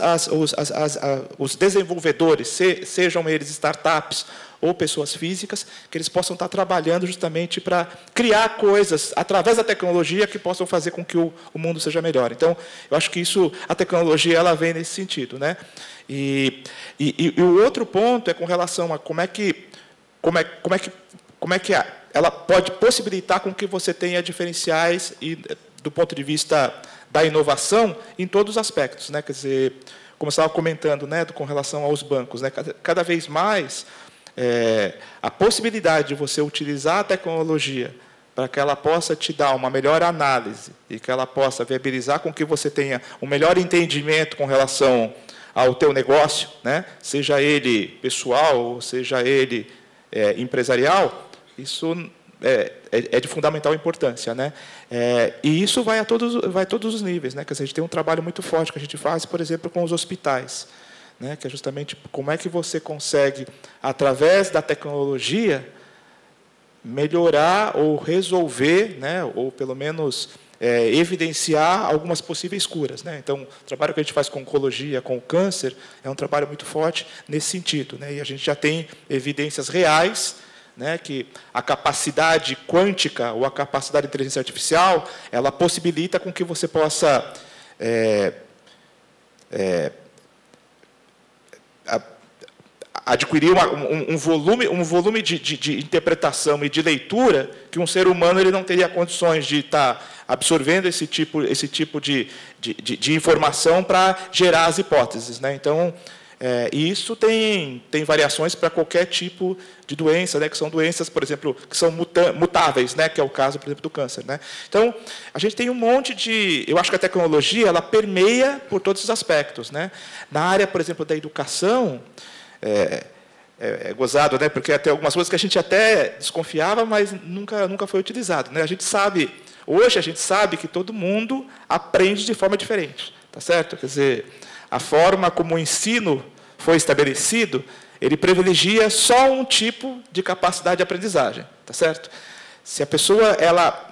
os desenvolvedores, sejam eles startups ou pessoas físicas, que eles possam estar trabalhando justamente para criar coisas, através da tecnologia, que possam fazer com que o mundo seja melhor. Então, eu acho que a tecnologia ela vem nesse sentido, né? E o outro ponto é com relação a como é que ela pode possibilitar com que você tenha diferenciais do ponto de vista da inovação em todos os aspectos, né? Quer dizer, como eu estava comentando, né, com relação aos bancos, né? Cada vez mais a possibilidade de você utilizar a tecnologia para que ela possa te dar uma melhor análise e que ela possa viabilizar com que você tenha um melhor entendimento com relação ao teu negócio, né? Seja ele pessoal ou seja ele empresarial, isso é de fundamental importância, né? E isso vai a todos os níveis, né? Quer dizer, a gente tem um trabalho muito forte que a gente faz, por exemplo, com os hospitais, né? Que é justamente como é que você consegue, através da tecnologia, melhorar ou resolver, né? Ou pelo menos evidenciar algumas possíveis curas, né? Então, o trabalho que a gente faz com oncologia, com o câncer, é um trabalho muito forte nesse sentido, né? E a gente já tem evidências reais, né, que a capacidade quântica ou a capacidade de inteligência artificial, ela possibilita com que você possa adquirir um volume de interpretação e de leitura que um ser humano ele não teria condições de estar absorvendo esse tipo de informação para gerar as hipóteses, né? Então, e isso tem variações para qualquer tipo de doença, né, que são doenças, por exemplo, que são mutáveis, né, que é o caso, por exemplo, do câncer, né? Então, a gente tem um monte de... Eu acho que a tecnologia ela permeia por todos os aspectos, né? Na área, por exemplo, da educação, gozado, né, porque até algumas coisas que a gente até desconfiava, mas nunca foi utilizado, né? Hoje a gente sabe que todo mundo aprende de forma diferente, tá certo? Quer dizer, a forma como o ensino foi estabelecido, ele privilegia só um tipo de capacidade de aprendizagem, tá certo? Se a pessoa ela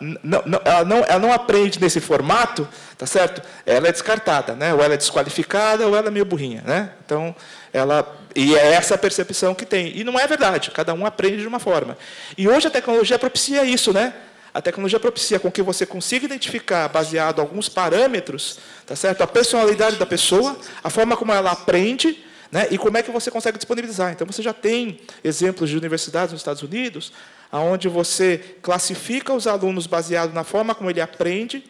não aprende nesse formato, tá certo? Ela é descartada, né? Ou ela é desqualificada, ou ela é meio burrinha, né? Então, e é essa a percepção que tem. E não é verdade, cada um aprende de uma forma. E hoje a tecnologia propicia isso, né? A tecnologia propicia com que você consiga identificar, baseado em alguns parâmetros, tá certo? A personalidade da pessoa, a forma como ela aprende, né? E como é que você consegue disponibilizar. Então, você já tem exemplos de universidades nos Estados Unidos, onde você classifica os alunos baseado na forma como ele aprende,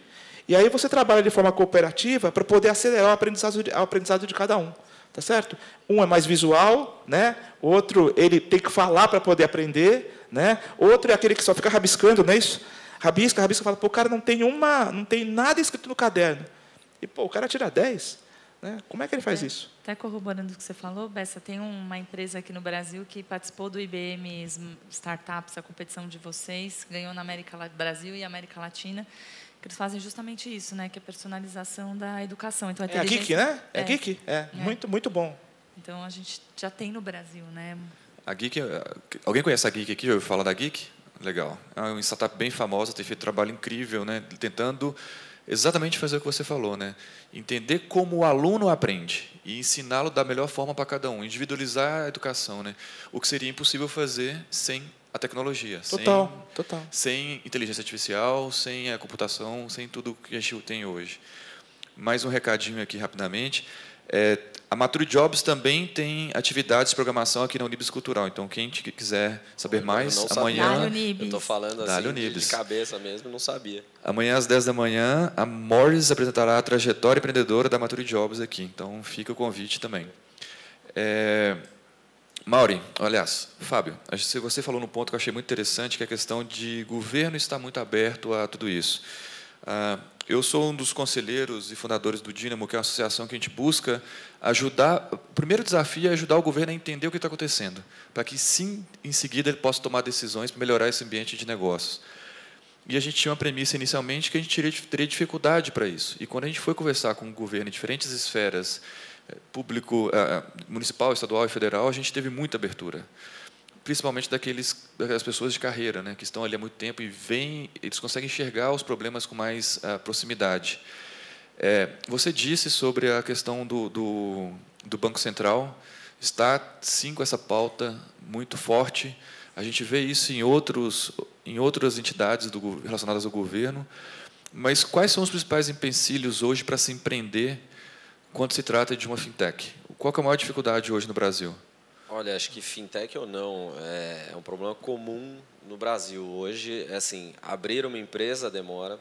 e aí você trabalha de forma cooperativa para poder acelerar o aprendizado de cada um. Tá certo? Um é mais visual, né? Outro ele tem que falar para poder aprender, né? Outro é aquele que só fica rabiscando, não é isso? Rabisca, fala, pô, o cara não tem nada escrito no caderno. E pô, o cara tira 10, né? Como é que ele faz isso? Até corroborando o que você falou, Bessa, tem uma empresa aqui no Brasil que participou do IBM Startups, a competição de vocês, ganhou na Brasil e América Latina. Que eles fazem justamente isso, né? Que é a personalização da educação. Então, a Geek, né? É Geek? Muito, muito bom. Então, a gente já tem no Brasil, né? A Geek, alguém conhece a Geek aqui? Já ouviu falar da Geek? Legal. É uma startup bem famosa, tem feito um trabalho incrível, né? Tentando exatamente fazer o que você falou, né? Entender como o aluno aprende e ensiná-lo da melhor forma para cada um, individualizar a educação, né? O que seria impossível fazer sem a tecnologia, total. Sem inteligência artificial, sem a computação, sem tudo que a gente tem hoje. Mais um recadinho aqui rapidamente. A Mature Jobs também tem atividades de programação aqui na Unibis Cultural. Então, quem quiser saber mais, amanhã... Eu estou falando assim de cabeça mesmo, não sabia. Amanhã, às 10 da manhã, a Morris apresentará a trajetória empreendedora da Mature Jobs aqui. Então, fica o convite também. Mauri, aliás, Fábio, você falou num ponto que eu achei muito interessante, que é a questão de governo estar muito aberto a tudo isso. Eu sou um dos conselheiros e fundadores do Dínamo, que é uma associação que a gente busca ajudar. O primeiro desafio é ajudar o governo a entender o que está acontecendo, para que, sim, em seguida, ele possa tomar decisões para melhorar esse ambiente de negócios. E a gente tinha uma premissa inicialmente que a gente teria dificuldade para isso. E quando a gente foi conversar com o governo em diferentes esferas, público, municipal, estadual e federal, a gente teve muita abertura, principalmente daquelas pessoas de carreira, né, que estão ali há muito tempo e eles conseguem enxergar os problemas com mais proximidade. Você disse sobre a questão do Banco Central, está, sim, com essa pauta muito forte. A gente vê isso em outras entidades relacionadas ao governo. Mas quais são os principais empecilhos hoje para se empreender quando se trata de uma fintech? Qual que é a maior dificuldade hoje no Brasil? Olha, acho que fintech ou não, é um problema comum no Brasil. Hoje, assim, abrir uma empresa demora,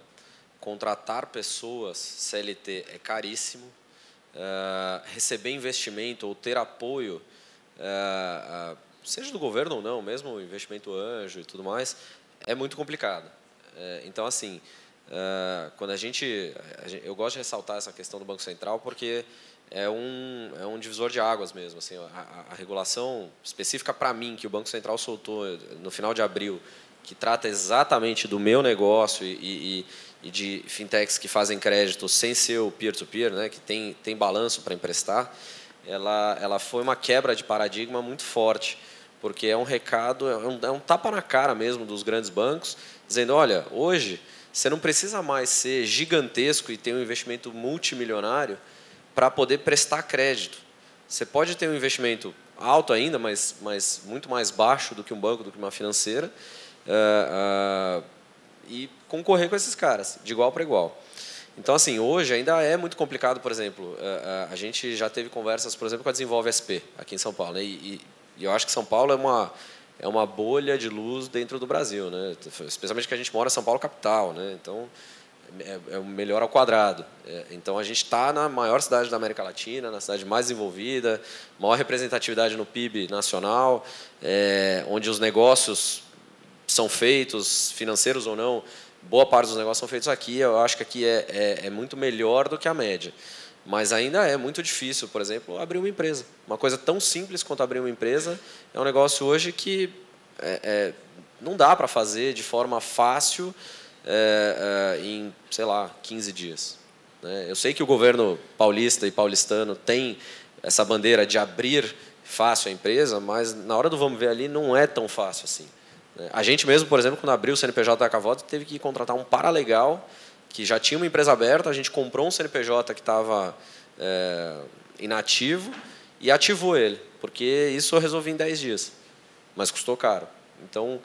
contratar pessoas CLT é caríssimo, receber investimento ou ter apoio, seja do governo ou não, mesmo investimento anjo e tudo mais, é muito complicado. Então, assim, quando eu gosto de ressaltar essa questão do Banco Central porque é um divisor de águas mesmo. Assim, a regulação específica para mim, que o Banco Central soltou no final de abril, que trata exatamente do meu negócio e de fintechs que fazem crédito sem ser o peer-to-peer, né, que tem balanço para emprestar, ela foi uma quebra de paradigma muito forte, porque é um recado, é um tapa na cara mesmo dos grandes bancos, dizendo, olha, hoje você não precisa mais ser gigantesco e ter um investimento multimilionário para poder prestar crédito. Você pode ter um investimento alto ainda, mas muito mais baixo do que um banco, do que uma financeira, e concorrer com esses caras, de igual para igual. Então, assim, hoje ainda é muito complicado, por exemplo, a gente já teve conversas, por exemplo, com a Desenvolve SP, aqui em São Paulo, né? E eu acho que São Paulo é uma bolha de luz dentro do Brasil, né? Especialmente que a gente mora em São Paulo capital, né? Então, é o melhor ao quadrado. Então, a gente está na maior cidade da América Latina, na cidade mais desenvolvida, maior representatividade no PIB nacional, onde os negócios são feitos, financeiros ou não, boa parte dos negócios são feitos aqui. Eu acho que aqui é muito melhor do que a média. Mas ainda é muito difícil, por exemplo, abrir uma empresa. Uma coisa tão simples quanto abrir uma empresa é um negócio hoje que não dá para fazer de forma fácil em, sei lá, 15 dias. Eu sei que o governo paulista e paulistano tem essa bandeira de abrir fácil a empresa, mas na hora do vamos ver ali não é tão fácil assim. A gente mesmo, por exemplo, quando abriu o CNPJ da Cavoto, teve que contratar um paralegal que já tinha uma empresa aberta, a gente comprou um CNPJ que estava inativo e ativou ele, porque isso eu resolvi em 10 dias, mas custou caro. Então,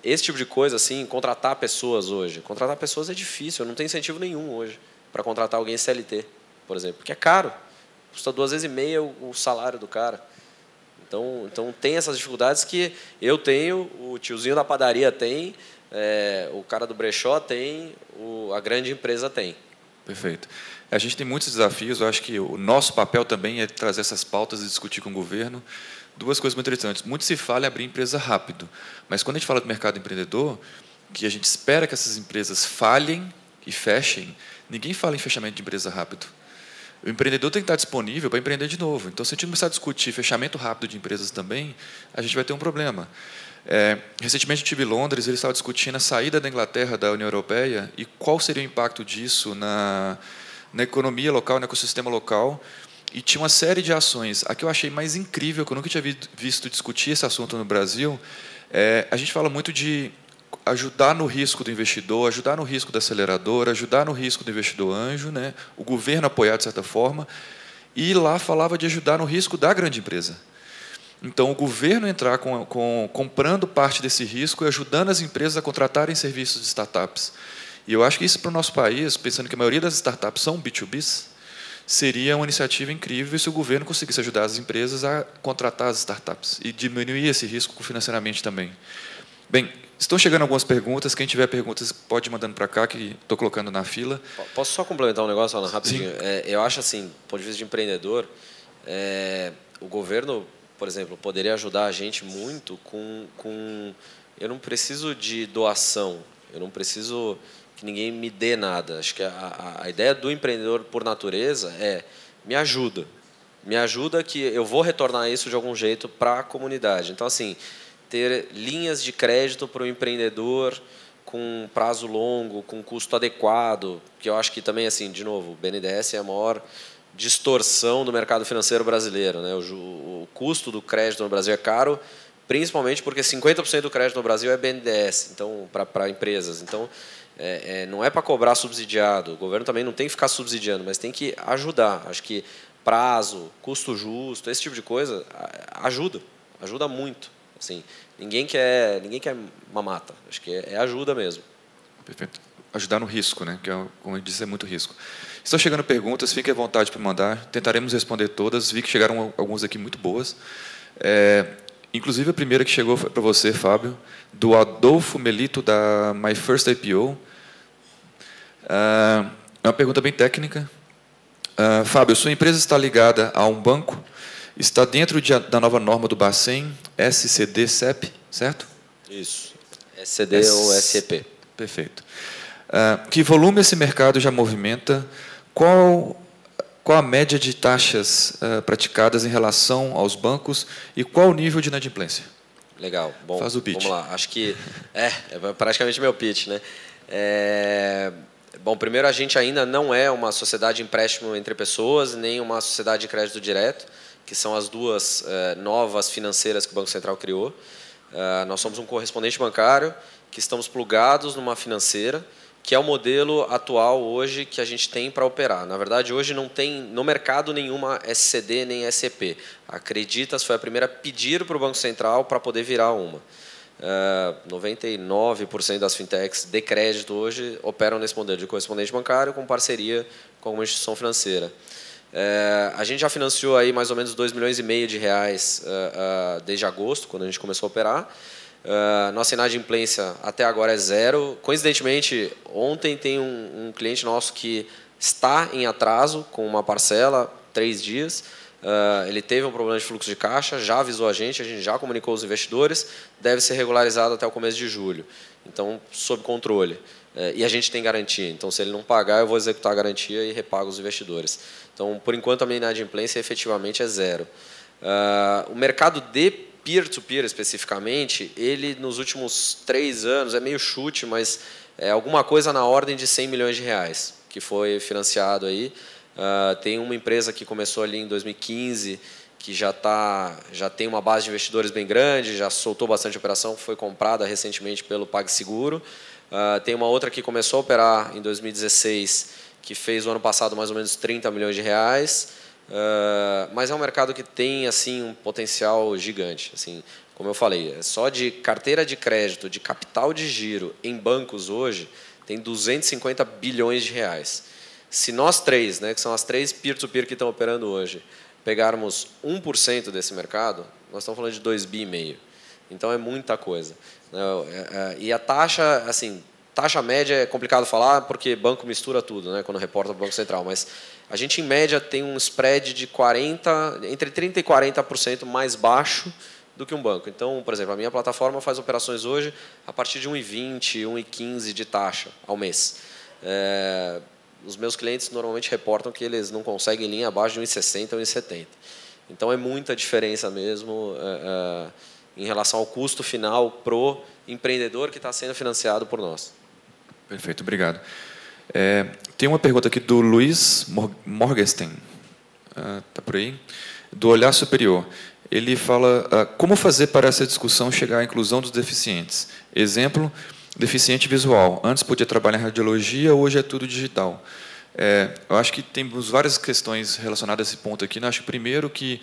esse tipo de coisa, assim, contratar pessoas hoje. Contratar pessoas é difícil, não tem incentivo nenhum hoje para contratar alguém CLT, por exemplo, porque é caro. Custa 2 vezes e meia o salário do cara. Então tem essas dificuldades que eu tenho, o tiozinho da padaria tem, o cara do brechó tem, a grande empresa tem. Perfeito. A gente tem muitos desafios, eu acho que o nosso papel também é trazer essas pautas e discutir com o governo. Duas coisas muito interessantes. Muito se fala em abrir empresa rápido, mas quando a gente fala do mercado empreendedor, que a gente espera que essas empresas falhem e fechem, ninguém fala em fechamento de empresa rápido. O empreendedor tem que estar disponível para empreender de novo. Então, se a gente começar a discutir fechamento rápido de empresas também, a gente vai ter um problema. Recentemente, eu estive em Londres, eles estavam discutindo a saída da Inglaterra da União Europeia e qual seria o impacto disso na economia local, no ecossistema local. E tinha uma série de ações. A que eu achei mais incrível, que eu nunca tinha visto discutir esse assunto no Brasil, a gente fala muito de ajudar no risco do investidor, ajudar no risco da aceleradora, ajudar no risco do investidor anjo, né? O governo apoiar de certa forma, e lá falava de ajudar no risco da grande empresa. Então, o governo entrar comprando parte desse risco e ajudando as empresas a contratarem serviços de startups. E eu acho que isso, para o nosso país, pensando que a maioria das startups são B2Bs, seria uma iniciativa incrível se o governo conseguisse ajudar as empresas a contratar as startups e diminuir esse risco financeiramente também. Bem, estão chegando algumas perguntas. Quem tiver perguntas pode ir mandando para cá, que estou colocando na fila. Posso só complementar um negócio, Ana, rapidinho? Eu acho assim, do ponto de vista de empreendedor, o governo, por exemplo, poderia ajudar a gente muito com... Eu não preciso de doação, eu não preciso... que ninguém me dê nada. Acho que a ideia do empreendedor, por natureza, é me ajuda. Me ajuda que eu vou retornar isso de algum jeito para a comunidade. Então, assim, ter linhas de crédito para o empreendedor com prazo longo, com custo adequado, que eu acho que também, assim, de novo, o BNDES é a maior distorção do mercado financeiro brasileiro, né? O custo do crédito no Brasil é caro, principalmente porque 50% do crédito no Brasil é BNDES, então, para empresas. Então, não é para cobrar subsidiado. O governo também não tem que ficar subsidiando, mas tem que ajudar. Acho que prazo, custo justo, esse tipo de coisa ajuda muito. Assim, ninguém quer mamata. Acho que é ajuda mesmo. Perfeito. Ajudar no risco, né? Que, como eu disse, é muito risco. Estão chegando perguntas, fiquem à vontade para mandar. Tentaremos responder todas. Vi que chegaram algumas aqui muito boas. Inclusive, a primeira que chegou para você, Fábio, do Adolfo Melito, da My First IPO. É uma pergunta bem técnica. Fábio, sua empresa está ligada a um banco? Está dentro da nova norma do Bacen, SCD-CEP, certo? Isso. SCD ou SCP. Perfeito. Que volume esse mercado já movimenta? Qual a média de taxas praticadas em relação aos bancos e qual o nível de inadimplência? Legal. Bom, faz o pitch. Vamos lá. Acho que é praticamente meu pitch, né? Bom, primeiro, a gente ainda não é uma sociedade de empréstimo entre pessoas, nem uma sociedade de crédito direto, que são as duas novas financeiras que o Banco Central criou. Nós somos um correspondente bancário que estamos plugados numa financeira, que é o modelo atual hoje que a gente tem para operar. Na verdade, hoje não tem no mercado nenhuma SCD nem SCP. A Creditas foi a primeira a pedir para o Banco Central para poder virar uma. 99% das fintechs de crédito hoje operam nesse modelo de correspondente bancário com parceria com alguma instituição financeira. A gente já financiou aí mais ou menos 2,5 milhões de reais desde agosto, quando a gente começou a operar. Nossa inadimplência até agora é 0. Coincidentemente, ontem tem um cliente nosso que está em atraso com uma parcela, 3 dias. Ele teve um problema de fluxo de caixa, já avisou a gente já comunicou os investidores, deve ser regularizado até o começo de julho. Então, sob controle. E a gente tem garantia, então se ele não pagar, eu vou executar a garantia e repago os investidores. Então, por enquanto, a minha inadimplência efetivamente é 0. O mercado de peer-to-peer, especificamente, ele nos últimos 3 anos, é meio chute, mas é alguma coisa na ordem de 100 milhões de reais, que foi financiado aí. Tem uma empresa que começou ali em 2015, que já tem uma base de investidores bem grande, já soltou bastante operação, foi comprada recentemente pelo PagSeguro. Tem uma outra que começou a operar em 2016, que fez o ano passado mais ou menos 30 milhões de reais. Mas é um mercado que tem assim um potencial gigante. Assim, como eu falei, só de carteira de crédito, de capital de giro em bancos hoje, tem 250 bilhões de reais. Se nós três, né, que são as 3 peer-to-peer que estão operando hoje, pegarmos 1% desse mercado, nós estamos falando de 2,5 bi. Então é muita coisa. E a taxa, assim, taxa média é complicado falar porque banco mistura tudo, né, quando reporta para o Banco Central, mas a gente em média tem um spread de entre 30% e 40% mais baixo do que um banco. Então, por exemplo, a minha plataforma faz operações hoje a partir de 1,20, 1,15 de taxa ao mês. Os meus clientes normalmente reportam que eles não conseguem linha abaixo de 1,60 ou 1,70. Então, é muita diferença mesmo em relação ao custo final para o empreendedor que está sendo financiado por nós. Perfeito, obrigado. Tem uma pergunta aqui do Luiz Morgenstern, está por aí, do Olhar Superior. Ele fala, como fazer para essa discussão chegar à inclusão dos deficientes? Exemplo, deficiente visual. Antes podia trabalhar em radiologia, hoje é tudo digital. Eu acho que temos várias questões relacionadas a esse ponto aqui. Eu acho, primeiro, que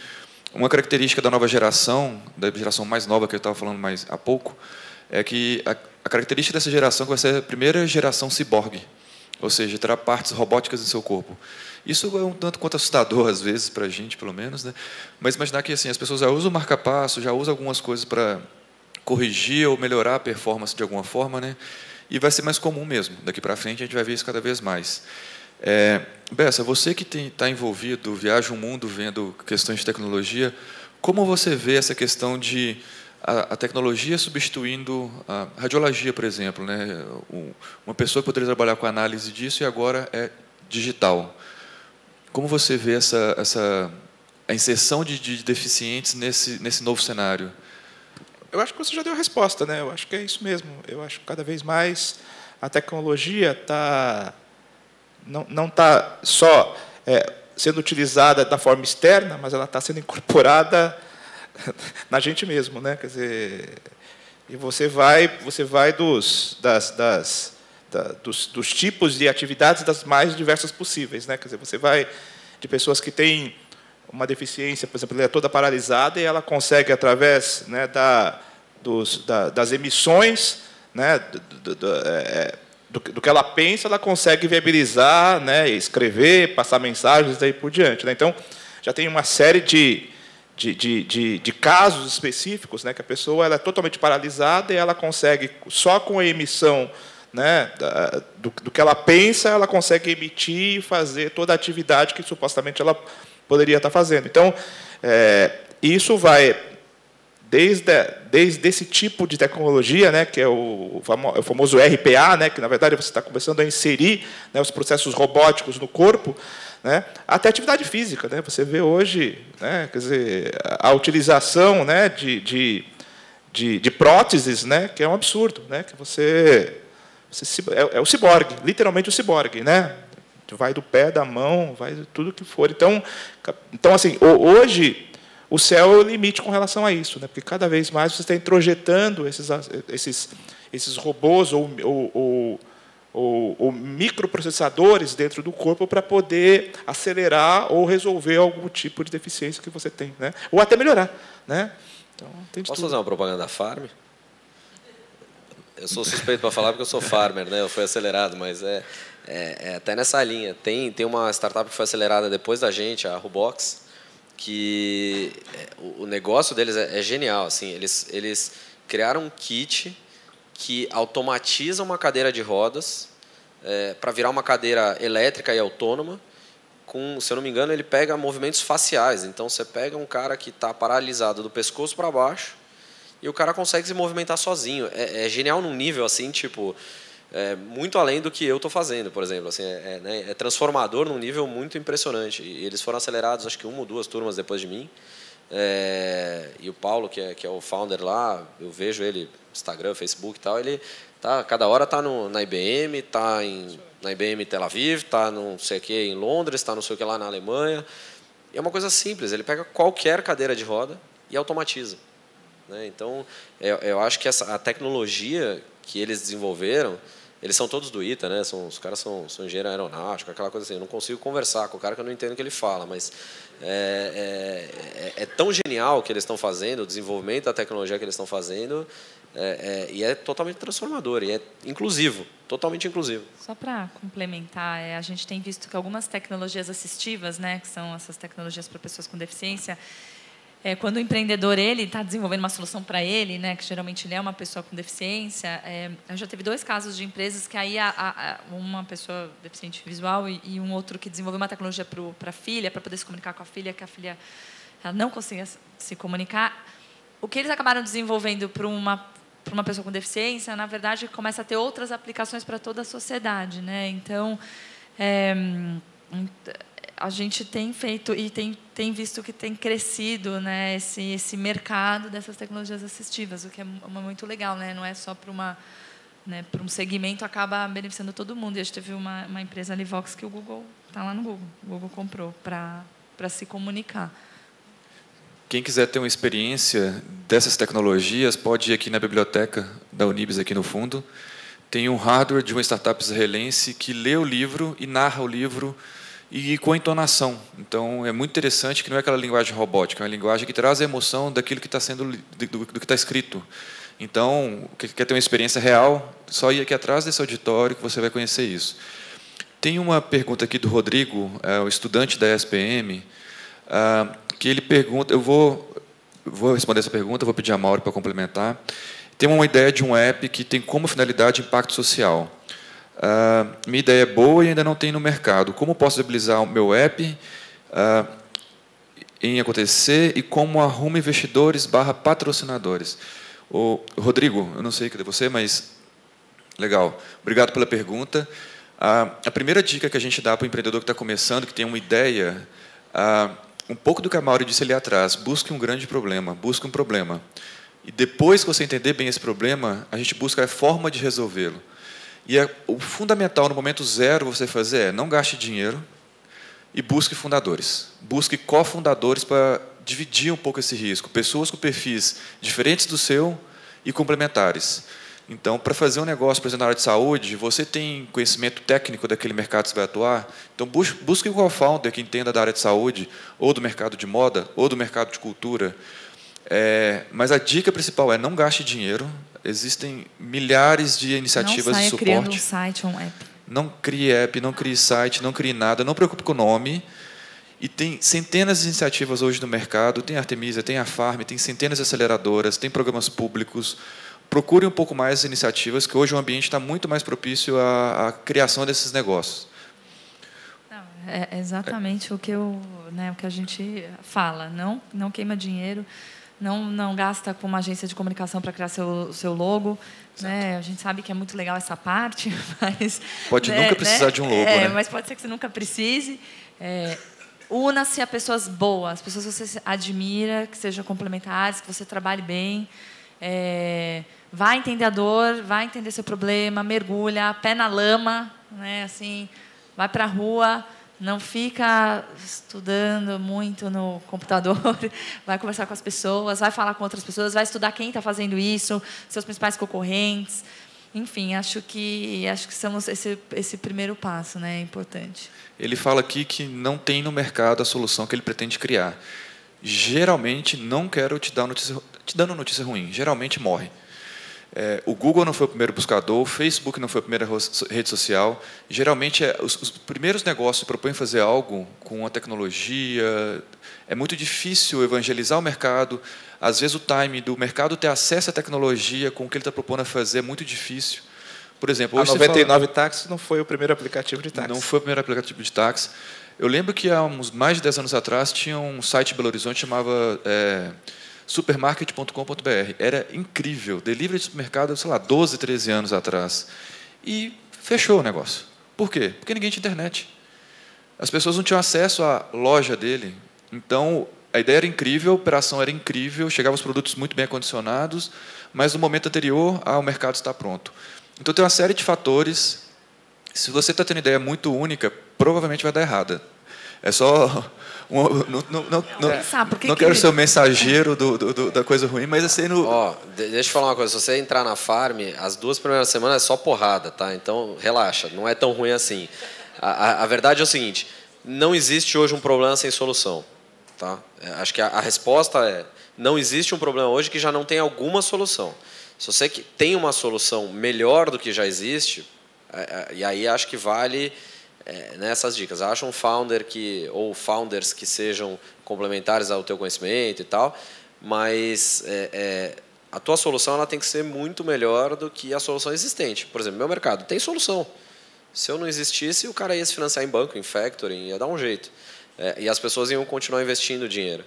uma característica da nova geração, da geração mais nova que eu estava falando mais há pouco, é que a característica dessa geração vai ser a primeira geração ciborgue, ou seja, terá partes robóticas em seu corpo. Isso é um tanto quanto assustador, às vezes, para a gente, pelo menos, né? Mas imaginar que assim, as pessoas já usam o marca-passo, já usam algumas coisas para corrigir ou melhorar a performance de alguma forma, né? E vai ser mais comum mesmo. Daqui para frente, a gente vai ver isso cada vez mais. Bessa, você que está envolvido, viaja o mundo vendo questões de tecnologia, como você vê essa questão de a tecnologia substituindo a radiologia, por exemplo, né? Uma pessoa poderia trabalhar com a análise disso e agora é digital. Como você vê a inserção de deficientes nesse novo cenário? Eu acho que você já deu a resposta, né? Eu acho que é isso mesmo. Eu acho que cada vez mais a tecnologia não está só sendo utilizada da forma externa, mas ela está sendo incorporada na gente mesmo, né? Quer dizer, e você vai dos tipos de atividades das mais diversas possíveis, né? Quer dizer, você vai de pessoas que têm uma deficiência, por exemplo, ela é toda paralisada e ela consegue, através, né, das emissões, né, do que ela pensa, ela consegue viabilizar, né, escrever, passar mensagens, daí por diante, né? Então, já tem uma série de casos específicos, né, que a pessoa ela é totalmente paralisada e ela consegue, só com a emissão, né, do que ela pensa, ela consegue emitir e fazer toda a atividade que supostamente ela poderia estar fazendo. Então, isso vai desde esse tipo de tecnologia, né, que é o famoso RPA, né, que, na verdade, você está começando a inserir, né, os processos robóticos no corpo, né, até atividade física, né? Você vê hoje, né, quer dizer, a utilização, né, de próteses, né, que é um absurdo, né, que você é o ciborgue, literalmente o ciborgue, né? Vai do pé, da mão, vai de tudo que for. Então assim, hoje o céu é o limite com relação a isso, né? Porque cada vez mais você está introjetando esses robôs ou microprocessadores dentro do corpo para poder acelerar ou resolver algum tipo de deficiência que você tem, né? Ou até melhorar, né? Então, tem de Posso tudo. fazer uma propaganda da Farm? Eu sou suspeito para falar porque eu sou farmer, né? Eu fui acelerado, mas até nessa linha. Tem uma startup que foi acelerada depois da gente, a Rubox, que o negócio deles é genial. Assim, eles criaram um kit que automatiza uma cadeira de rodas para virar uma cadeira elétrica e autônoma. Se eu não me engano, ele pega movimentos faciais. Então, você pega um cara que está paralisado do pescoço para baixo e o cara consegue se movimentar sozinho. É genial num nível assim, tipo, muito além do que eu estou fazendo, por exemplo. Assim, é transformador num nível muito impressionante. E eles foram acelerados, acho que 1 ou 2 turmas depois de mim. E o Paulo, que é o founder lá, eu vejo ele no Instagram, Facebook e tal, ele cada hora está na IBM, está na IBM Tel Aviv, está não sei o que em Londres, está não sei o que lá na Alemanha. E é uma coisa simples, ele pega qualquer cadeira de roda e automatiza. Então, eu acho que a tecnologia que eles desenvolveram, eles são todos do ITA, né? Os caras são engenheiro aeronáutico, aquela coisa assim. Eu não consigo conversar com o cara que eu não entendo o que ele fala, mas é tão genial o que eles estão fazendo, o desenvolvimento da tecnologia que eles estão fazendo, e é totalmente transformador, e é inclusivo, totalmente inclusivo. Só para complementar, a gente tem visto que algumas tecnologias assistivas, né, que são essas tecnologias para pessoas com deficiência, quando o empreendedor está desenvolvendo uma solução para ele, né, que geralmente ele é uma pessoa com deficiência, eu já teve 2 casos de empresas que aí uma pessoa deficiente visual e um outro que desenvolveu uma tecnologia para a filha, para poder se comunicar com a filha, que a filha ela não conseguia se comunicar. O que eles acabaram desenvolvendo para uma pessoa com deficiência, na verdade, começa a ter outras aplicações para toda a sociedade, né? Então, a gente tem feito e tem visto que tem crescido, né, esse mercado dessas tecnologias assistivas, o que é muito legal, né? Não é só para um segmento, acaba beneficiando todo mundo. E a gente teve uma empresa, a Livox, que o Google está lá no Google. O Google comprou para se comunicar. Quem quiser ter uma experiência dessas tecnologias, pode ir aqui na biblioteca da Unibis, aqui no fundo. Tem um hardware de uma startup israelense que lê o livro e narra o livro e com entonação. Então, é muito interessante que não é aquela linguagem robótica, é uma linguagem que traz a emoção daquilo que está sendo do que está escrito. Então, quer ter uma experiência real, só ir aqui atrás desse auditório que você vai conhecer isso. Tem uma pergunta aqui do Rodrigo, o estudante da ESPM, que ele pergunta, eu vou responder essa pergunta, vou pedir a Mauro para complementar. Tem uma ideia de um app que tem como finalidade impacto social. Minha ideia é boa e ainda não tem no mercado. Como posso viabilizar o meu app em acontecer e como arruma investidores/patrocinadores. Rodrigo, eu não sei cadê você, mas legal. Obrigado pela pergunta. A primeira dica que a gente dá para o empreendedor que está começando, que tem uma ideia, um pouco do que a Mauri disse ali atrás, busque um grande problema, busque um problema. E depois que você entender bem esse problema, a gente busca a forma de resolvê-lo. E o fundamental no momento zero você fazer é não gaste dinheiro e busque fundadores. Busque cofundadores para dividir um pouco esse risco. Pessoas com perfis diferentes do seu e complementares. Então, para fazer um negócio, por exemplo, na área de saúde, você tem conhecimento técnico daquele mercado que você vai atuar, então busque um co-founder que entenda da área de saúde, ou do mercado de moda, ou do mercado de cultura. Mas a dica principal é não gaste dinheiro. Existem milhares de iniciativas de suporte. Não saia criando um site ou um app. Não crie app, não crie site, não crie nada, não preocupe com o nome. E tem centenas de iniciativas hoje no mercado, tem a Artemisia, tem a Farm, tem centenas de aceleradoras, tem programas públicos. Procure um pouco mais iniciativas, que hoje o ambiente está muito mais propício à criação desses negócios. Não, é exatamente o que o que a gente fala. Não queima dinheiro. Não gasta com uma agência de comunicação para criar seu logo. Né? A gente sabe que é muito legal essa parte, mas... Pode nunca precisar de um logo, né? Mas pode ser que você nunca precise. Una-se a pessoas boas, pessoas que você admira, que sejam complementares, que você trabalhe bem. Vai entender a dor, vai entender seu problema, mergulha, pé na lama, né? Assim, vai para a rua... Não fica estudando muito no computador, vai conversar com as pessoas, vai falar com outras pessoas, vai estudar quem está fazendo isso, seus principais concorrentes. Enfim, acho que somos esse primeiro passo, né, é importante. Ele fala aqui que não tem no mercado a solução que ele pretende criar. Geralmente, não quero te dando notícia ruim, geralmente morre. O Google não foi o primeiro buscador, o Facebook não foi a primeira rede social. Geralmente, os primeiros negócios propõem fazer algo com a tecnologia. É muito difícil evangelizar o mercado. Às vezes, o time do mercado ter acesso à tecnologia com o que ele está propondo a fazer é muito difícil. Por exemplo, hoje a 99 Táxi não foi o primeiro aplicativo de táxi. Não foi o primeiro aplicativo de táxi. Eu lembro que há mais de 10 anos atrás tinha um site em Belo Horizonte que chamava supermarket.com.br. Era incrível. Delivery de supermercado, sei lá, 12, 13 anos atrás. E fechou o negócio. Por quê? Porque ninguém tinha internet. As pessoas não tinham acesso à loja dele. Então, a ideia era incrível, a operação era incrível, chegavam os produtos muito bem acondicionados, mas no momento anterior, o mercado está pronto. Então, tem uma série de fatores. Se você está tendo ideia muito única, provavelmente vai dar errada. É só... Não quero ser o mensageiro da coisa ruim, mas assim... Deixa eu falar uma coisa. Se você entrar na Farm, as 2 primeiras semanas é só porrada, tá? Então, relaxa, não é tão ruim assim. A verdade é o seguinte, não existe hoje um problema sem solução. Tá? Acho que a resposta é, não existe um problema hoje que já não tem alguma solução. Se você tem uma solução melhor do que já existe, e aí acho que vale... nessas dicas, acha um founder ou founders que sejam complementares ao teu conhecimento e tal, mas a tua solução ela tem que ser muito melhor do que a solução existente. Por exemplo, meu mercado tem solução. Se eu não existisse, o cara ia se financiar em banco, em factoring, ia dar um jeito. E as pessoas iam continuar investindo dinheiro.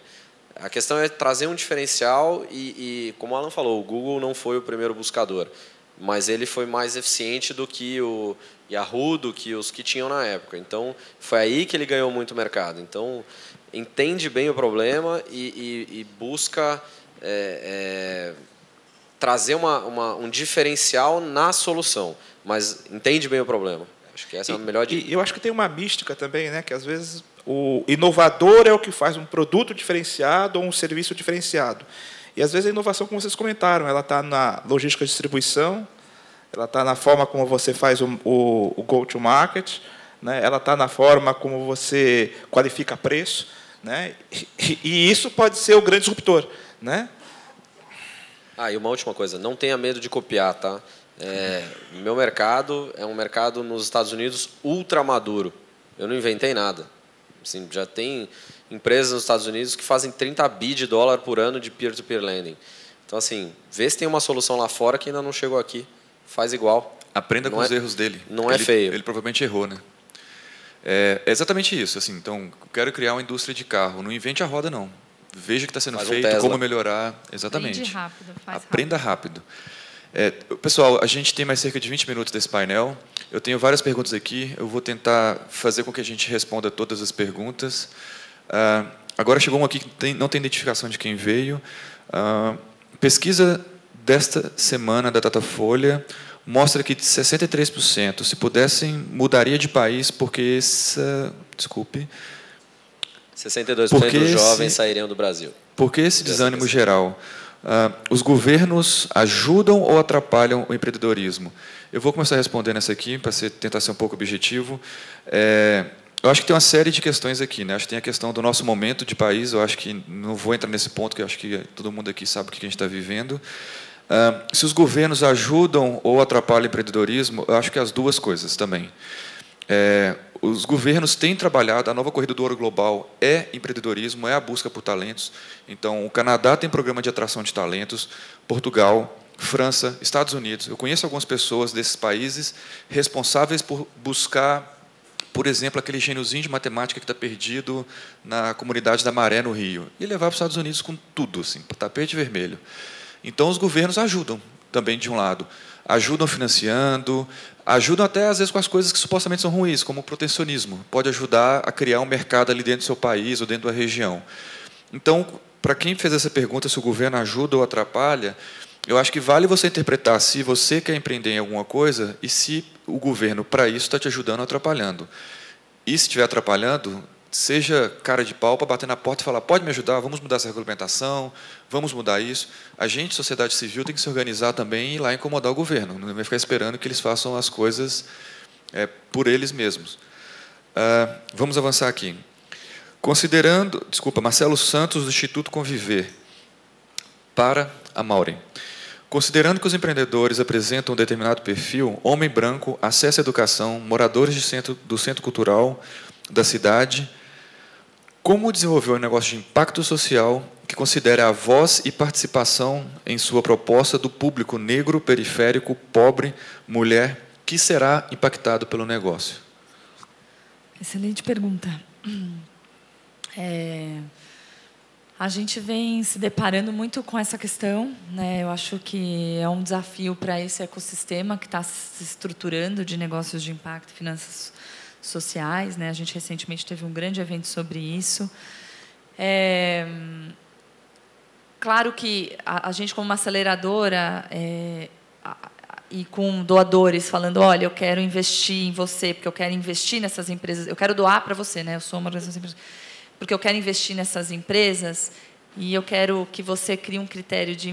A questão é trazer um diferencial e como o Alan falou, o Google não foi o primeiro buscador, mas ele foi mais eficiente do que o Yahoo, do que os que tinham na época. Então, foi aí que ele ganhou muito mercado. Então, entende bem o problema e busca trazer um diferencial na solução, mas entende bem o problema. Acho que essa é a melhor dica. E eu acho que tem uma mística também, né, que às vezes o inovador é o que faz um produto diferenciado ou um serviço diferenciado. E, às vezes, a inovação, como vocês comentaram, ela está na logística de distribuição, ela está na forma como você faz o go-to-market, né? Ela está na forma como você qualifica preço, né? E isso pode ser o grande disruptor, né? E uma última coisa, não tenha medo de copiar, tá? Meu mercado é um mercado nos Estados Unidos ultra maduro. Eu não inventei nada. Assim, já tem empresas nos Estados Unidos que fazem 30 bi de dólar por ano de peer-to-peer lending. Então, assim, vê se tem uma solução lá fora que ainda não chegou aqui. Faz igual. Aprenda com os erros dele. Não é feio. Ele provavelmente errou, né? É exatamente isso. Assim, então, quero criar uma indústria de carro. Não invente a roda, não. Veja o que está sendo feito, como melhorar. Exatamente. Aprende rápido, Aprenda rápido. Pessoal, a gente tem mais cerca de 20 minutos desse painel. Eu tenho várias perguntas aqui. Eu vou tentar fazer com que a gente responda todas as perguntas. Agora chegou um aqui que não tem identificação de quem veio. Pesquisa desta semana da Datafolha mostra que 63%, se pudessem, mudaria de país porque desculpe. 62% dos jovens sairiam do Brasil. Por que esse desânimo geral? Os governos ajudam ou atrapalham o empreendedorismo? Eu vou começar respondendo essa aqui, para tentar ser um pouco objetivo. Eu acho que tem uma série de questões aqui, né? Acho que tem a questão do nosso momento de país, eu acho que não vou entrar nesse ponto, que eu acho que todo mundo aqui sabe o que a gente está vivendo. Se os governos ajudam ou atrapalham o empreendedorismo, eu acho que as duas coisas também. Os governos têm trabalhado, a nova corrida do ouro global é empreendedorismo, é a busca por talentos. Então, o Canadá tem programa de atração de talentos, Portugal, França, Estados Unidos. Eu conheço algumas pessoas desses países responsáveis por buscar, por exemplo, aquele gêniozinho de matemática que está perdido na comunidade da Maré, no Rio, e levar para os Estados Unidos com tudo, assim, tapete vermelho. Então, os governos ajudam também, de um lado. Ajudam financiando, ajudam até, às vezes, com as coisas que supostamente são ruins, como o protecionismo. Pode ajudar a criar um mercado ali dentro do seu país ou dentro da região. Então, para quem fez essa pergunta, se o governo ajuda ou atrapalha, eu acho que vale você interpretar se você quer empreender em alguma coisa e se o governo, para isso, está te ajudando ou atrapalhando. E se estiver atrapalhando, seja cara de pau para bater na porta e falar, pode me ajudar, vamos mudar essa regulamentação, vamos mudar isso. A gente, sociedade civil, tem que se organizar também e ir lá incomodar o governo, não vai ficar esperando que eles façam as coisas por eles mesmos. Vamos avançar aqui. Marcelo Santos, do Instituto Conviver, para a Maureen. Considerando que os empreendedores apresentam um determinado perfil, homem branco, acesso à educação, moradores do centro cultural da cidade, como desenvolver um negócio de impacto social que considere a voz e participação em sua proposta do público negro, periférico, pobre, mulher, que será impactado pelo negócio? Excelente pergunta. A gente vem se deparando muito com essa questão, né? Eu acho que é um desafio para esse ecossistema que está se estruturando de negócios de impacto e finanças sociais, né? A gente recentemente teve um grande evento sobre isso. Claro que a gente, como uma aceleradora, e com doadores falando, olha, eu quero investir em você, porque eu quero investir nessas empresas, eu quero doar para você, né? Eu sou uma organização porque eu quero investir nessas empresas e eu quero que você crie um critério de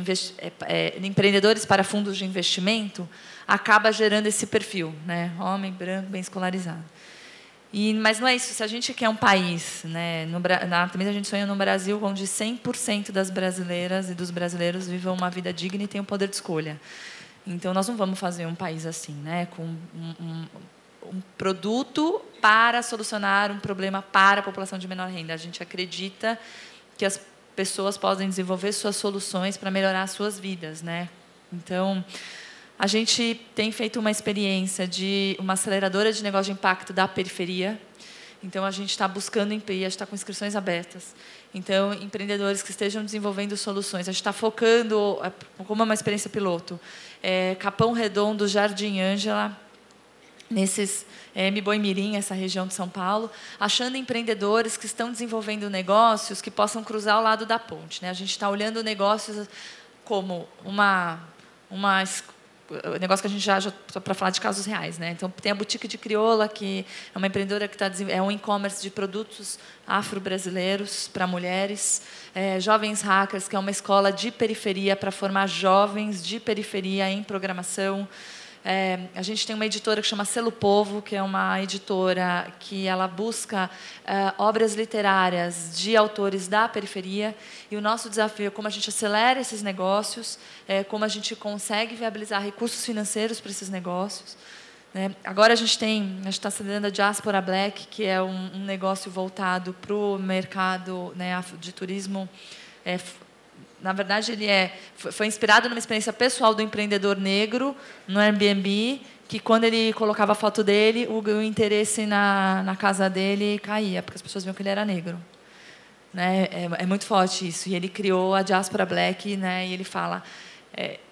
empreendedores para fundos de investimento, acaba gerando esse perfil, né? Homem, branco, bem escolarizado. Mas não é isso. Se a gente quer um país, né, na Artemisa a gente sonha num Brasil onde 100% das brasileiras e dos brasileiros vivam uma vida digna e tenham poder de escolha. Então, nós não vamos fazer um país assim, né, com um produto para solucionar um problema para a população de menor renda. A gente acredita que as pessoas podem desenvolver suas soluções para melhorar as suas vidas, né? Então, a gente tem feito uma experiência de uma aceleradora de negócio de impacto da periferia. Então, a gente está buscando, a gente está com inscrições abertas. Então, empreendedores que estejam desenvolvendo soluções. A gente está focando, como é uma experiência piloto, Capão Redondo, Jardim Ângela, nesses Miboimirim, essa região de São Paulo, achando empreendedores que estão desenvolvendo negócios que possam cruzar ao lado da ponte, né? A gente está olhando negócios como negócio que a gente já para falar de casos reais, né? Então tem a Boutique de Crioula, que é uma empreendedora que é um e-commerce de produtos afro-brasileiros para mulheres, Jovens Hackers, que é uma escola de periferia para formar jovens de periferia em programação. A gente tem uma editora que chama Selo Povo, que é uma editora que ela busca obras literárias de autores da periferia. E o nosso desafio é como a gente acelera esses negócios, como a gente consegue viabilizar recursos financeiros para esses negócios. Agora a gente está acelerando a Diaspora Black, que é um negócio voltado para o mercado, né, de turismo. Na verdade, ele foi inspirado numa experiência pessoal do empreendedor negro no Airbnb, que quando ele colocava a foto dele, o interesse na casa dele caía, porque as pessoas viam que ele era negro. Né? É muito forte isso. E ele criou a Diaspora Black, né? E ele fala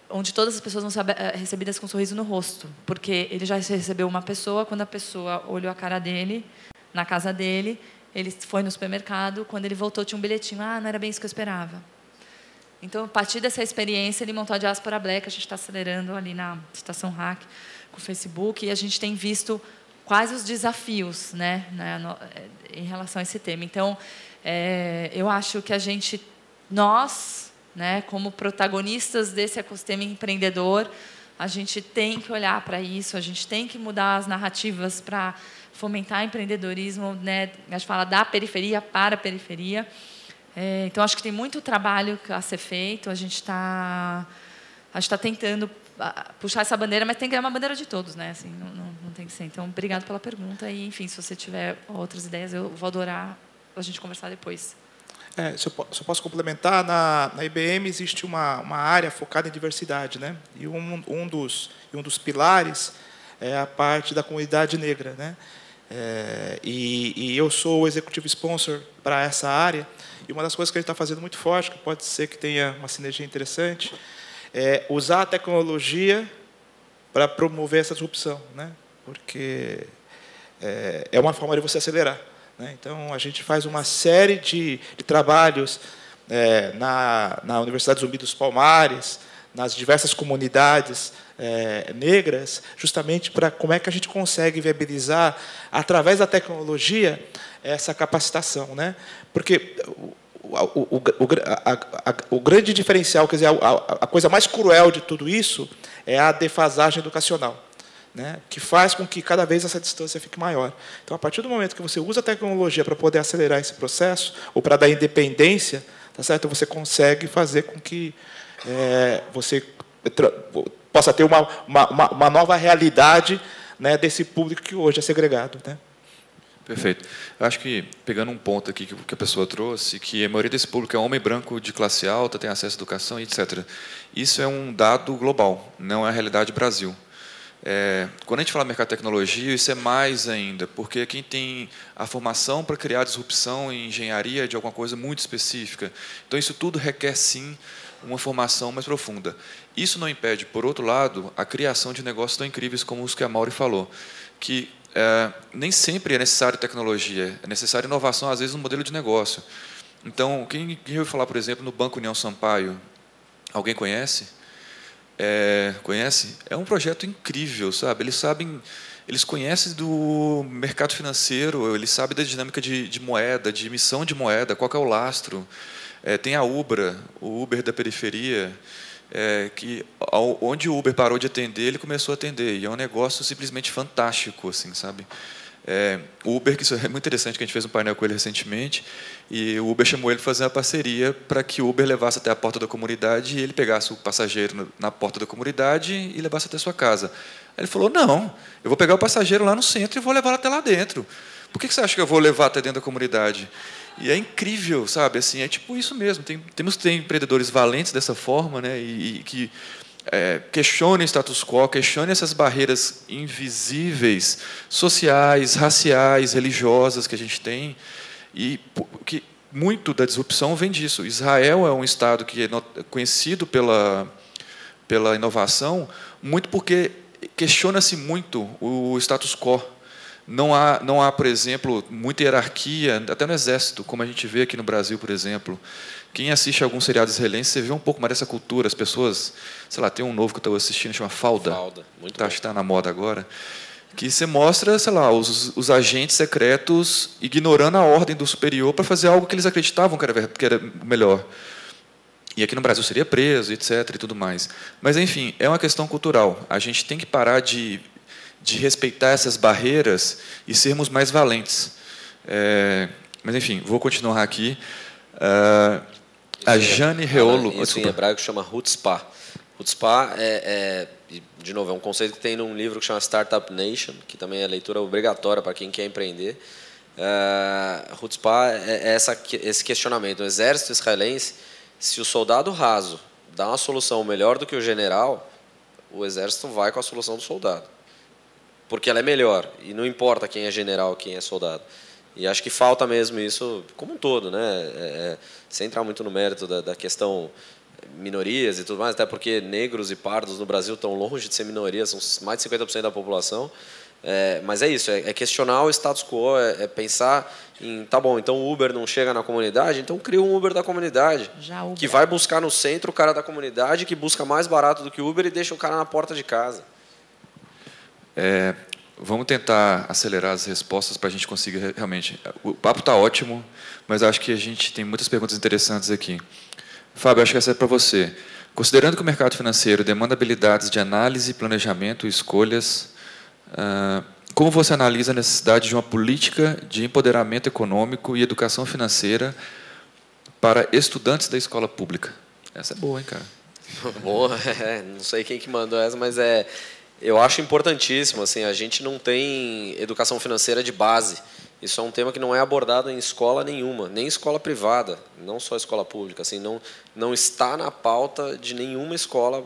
onde todas as pessoas vão ser recebidas com um sorriso no rosto, porque ele já recebeu uma pessoa, quando a pessoa olhou a cara dele, na casa dele, ele foi no supermercado, quando ele voltou tinha um bilhetinho, não era bem isso que eu esperava. Então, a partir dessa experiência, ele montou a Diaspora Black, a gente está acelerando ali na Estação Hack, com o Facebook, e a gente tem visto quais os desafios, né, em relação a esse tema. Então, eu acho que nós, né, como protagonistas desse ecossistema empreendedor, a gente tem que olhar para isso, a gente tem que mudar as narrativas para fomentar empreendedorismo, né, a gente fala da periferia para a periferia. Então, acho que tem muito trabalho a ser feito, a gente está tentando puxar essa bandeira, mas tem que ser uma bandeira de todos, né? Assim, não tem que ser. Então, obrigado pela pergunta e, enfim, se você tiver outras ideias, eu vou adorar a gente conversar depois. Se eu posso complementar, na IBM existe uma área focada em diversidade, né? E um dos pilares é a parte da comunidade negra, né? E eu sou o executivo sponsor para essa área, e uma das coisas que a gente está fazendo muito forte, que pode ser que tenha uma sinergia interessante, é usar a tecnologia para promover essa disrupção, né? Porque é uma forma de você acelerar, né? Então, a gente faz uma série de trabalhos na Universidade Zumbi dos Palmares, nas diversas comunidades negras, justamente para como é que a gente consegue viabilizar, através da tecnologia, essa capacitação, né? Porque o grande diferencial, quer dizer, a coisa mais cruel de tudo isso é a defasagem educacional, né? Que faz com que cada vez essa distância fique maior. Então, a partir do momento que você usa a tecnologia para poder acelerar esse processo, ou para dar independência, tá certo? Você consegue fazer com que você possa ter uma nova realidade, né, desse público que hoje é segregado, né? Perfeito. Eu acho que, pegando um ponto aqui que a pessoa trouxe, que a maioria desse público é homem branco de classe alta, tem acesso à educação, etc. Isso é um dado global, não é a realidade do Brasil. Quando a gente fala de mercado de tecnologia, isso é mais ainda, porque quem tem a formação para criar disrupção em engenharia de alguma coisa muito específica. Então, isso tudo requer, sim, uma formação mais profunda. Isso não impede, por outro lado, a criação de negócios tão incríveis como os que a Mauri falou, que nem sempre é necessário tecnologia, é necessária inovação, às vezes, no modelo de negócio. Então, quem ouviu falar, por exemplo, no Banco União Sampaio? Alguém conhece? Conhece? É um projeto incrível, sabe? Eles conhecem do mercado financeiro, eles sabem da dinâmica de moeda, de emissão de moeda, qual que é o lastro. Tem a Ubra, o Uber da periferia, que onde o Uber parou de atender, ele começou a atender, e é um negócio simplesmente fantástico, assim, sabe? O Uber, que isso é muito interessante, que a gente fez um painel com ele recentemente, e o Uber chamou ele para fazer uma parceria para que o Uber levasse até a porta da comunidade e ele pegasse o passageiro na porta da comunidade e levasse até a sua casa. Aí ele falou, não, eu vou pegar o passageiro lá no centro e vou levar até lá dentro. Por que você acha que eu vou levar até dentro da comunidade? E é incrível, sabe? Assim, é tipo isso mesmo. Temos que ter empreendedores valentes dessa forma, né? E que questionem o status quo, questionem essas barreiras invisíveis, sociais, raciais, religiosas que a gente tem, e que muito da disrupção vem disso. Israel é um estado que é conhecido pela inovação, muito porque questiona-se muito o status quo. Não há, por exemplo, muita hierarquia, até no Exército, como a gente vê aqui no Brasil, por exemplo. Quem assiste alguns seriados israelenses, você vê um pouco mais dessa cultura. As pessoas, sei lá, tem um novo que eu estou assistindo, chama Falda. Muito bom. Acho que está na moda agora. Que você mostra, sei lá, os agentes secretos ignorando a ordem do superior para fazer algo que eles acreditavam que era melhor. E aqui no Brasil seria preso, etc. e tudo mais. Mas, enfim, é uma questão cultural. A gente tem que parar de respeitar essas barreiras e sermos mais valentes. Mas, enfim, vou continuar aqui. A Jane Reolo... Isso em hebraico chama Hutzpah. Hutzpah de novo, é um conceito que tem num livro que chama Startup Nation, que também é leitura obrigatória para quem quer empreender. Hutzpah é esse questionamento. O exército israelense, se o soldado raso dá uma solução melhor do que o general, o exército vai com a solução do soldado. porque ela é melhor. E não importa quem é general, quem é soldado. E acho que falta mesmo isso como um todo, né? Sem entrar muito no mérito da questão minorias e tudo mais, até porque negros e pardos no Brasil estão longe de ser minorias, são mais de 50% da população. Mas é isso, é questionar o status quo, é pensar em, tá bom, então o Uber não chega na comunidade, então cria um Uber da comunidade, que vai buscar no centro o cara da comunidade, que busca mais barato do que o Uber e deixa o cara na porta de casa. Vamos tentar acelerar as respostas para a gente conseguir realmente... O papo está ótimo, mas acho que a gente tem muitas perguntas interessantes aqui. Fábio, acho que essa é para você. Considerando que o mercado financeiro demanda habilidades de análise, planejamento e escolhas, como você analisa a necessidade de uma política de empoderamento econômico e educação financeira para estudantes da escola pública? Essa é boa, hein, cara? Boa, não sei quem que mandou essa, mas eu acho importantíssimo. Assim, a gente não tem educação financeira de base. Isso é um tema que não é abordado em escola nenhuma, nem escola privada, não só escola pública. Assim, não está na pauta de nenhuma escola,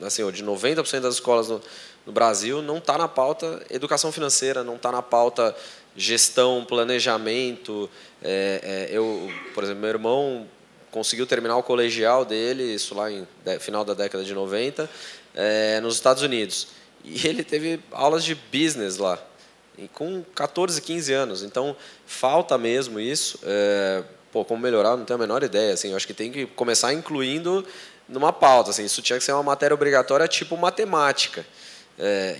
assim, de 90% das escolas no Brasil, não está na pauta educação financeira, não está na pauta gestão, planejamento. Por exemplo, meu irmão conseguiu terminar o colegial dele, isso lá em final da década de 90, nos Estados Unidos. E ele teve aulas de business lá, com 14, 15 anos. Então, falta mesmo isso. Como melhorar, não tenho a menor ideia. Assim, eu acho que tem que começar incluindo numa pauta. Assim, isso tinha que ser uma matéria obrigatória tipo matemática.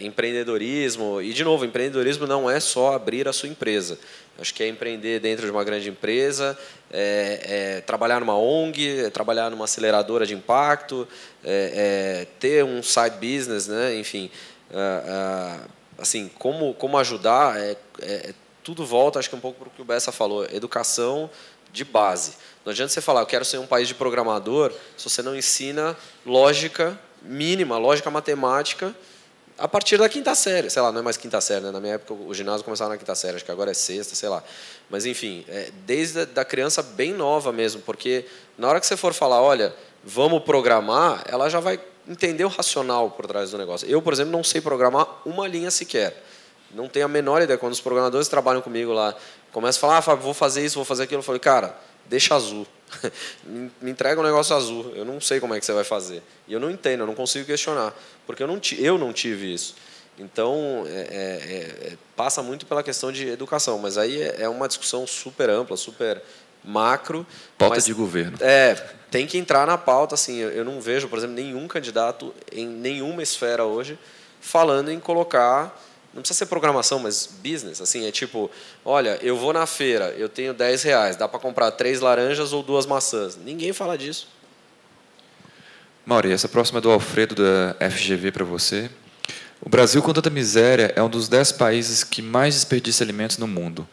Empreendedorismo. E, de novo, empreendedorismo não é só abrir a sua empresa. Acho que é empreender dentro de uma grande empresa, trabalhar numa ONG, trabalhar numa aceleradora de impacto, ter um side business, né? Enfim, assim, como ajudar, tudo volta, acho que um pouco para o que o Bessa falou, educação de base. Não adianta você falar, eu quero ser um país de programador, se você não ensina lógica mínima, lógica matemática, a partir da quinta série. Sei lá, não é mais quinta série, né? Na minha época o ginásio começava na quinta série, acho que agora é sexta, sei lá. Mas, enfim, desde a criança bem nova mesmo, porque na hora que você for falar, olha, vamos programar, ela já vai entender o racional por trás do negócio. Eu, por exemplo, não sei programar uma linha sequer. Não tenho a menor ideia. Quando os programadores trabalham comigo lá, começam a falar, Fábio, vou fazer isso, vou fazer aquilo. Eu falei, cara, deixa azul. Me entrega um negócio azul. Eu não sei como é que você vai fazer. E eu não entendo, eu não consigo questionar. Porque eu não tive isso. Então, passa muito pela questão de educação. Mas aí é uma discussão super ampla, super macro. Pauta de governo. Tem que entrar na pauta. Assim, eu não vejo, por exemplo, nenhum candidato em nenhuma esfera hoje falando em colocar, não precisa ser programação, mas business. Assim, é tipo, olha, eu vou na feira, eu tenho R$10, dá para comprar 3 laranjas ou 2 maçãs. Ninguém fala disso. Mauri, essa próxima é do Alfredo, da FGV, para você. O Brasil, com tanta miséria, é um dos 10 países que mais desperdiça alimentos no mundo.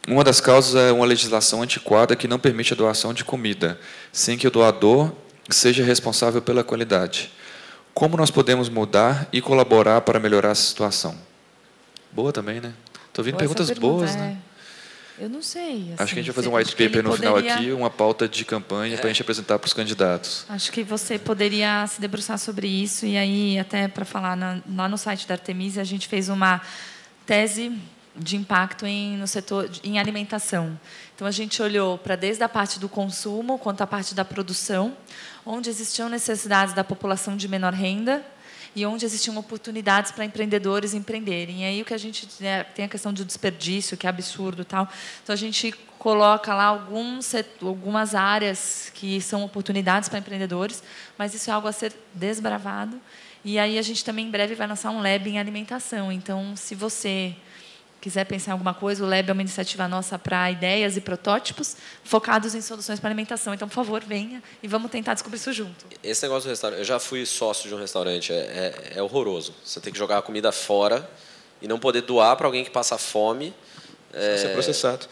Uma das causas é uma legislação antiquada que não permite a doação de comida, sem que o doador seja responsável pela qualidade. Como nós podemos mudar e colaborar para melhorar essa situação? Boa também, né? Estou ouvindo perguntas boas, né? Eu não sei. Assim, acho que a gente vai fazer um white paper no final aqui, uma pauta de campanha para a gente apresentar para os candidatos. Acho que você poderia se debruçar sobre isso, e aí, até para falar, lá no site da Artemisia, a gente fez uma tese de impacto no setor em alimentação. Então, a gente olhou para desde a parte do consumo quanto a parte da produção, onde existiam necessidades da população de menor renda e onde existiam oportunidades para empreendedores empreenderem. E aí o que a gente tem a questão do desperdício, que é absurdo, tal. Então a gente coloca lá algumas áreas que são oportunidades para empreendedores, mas isso é algo a ser desbravado. E aí a gente também em breve vai lançar um lab em alimentação. Então, se você quiser pensar em alguma coisa, o Lab é uma iniciativa nossa para ideias e protótipos focados em soluções para alimentação. Então, por favor, venha e vamos tentar descobrir isso junto. Esse negócio do restaurante, eu já fui sócio de um restaurante, é horroroso. Você tem que jogar a comida fora e não poder doar para alguém que passa fome. Ser processado.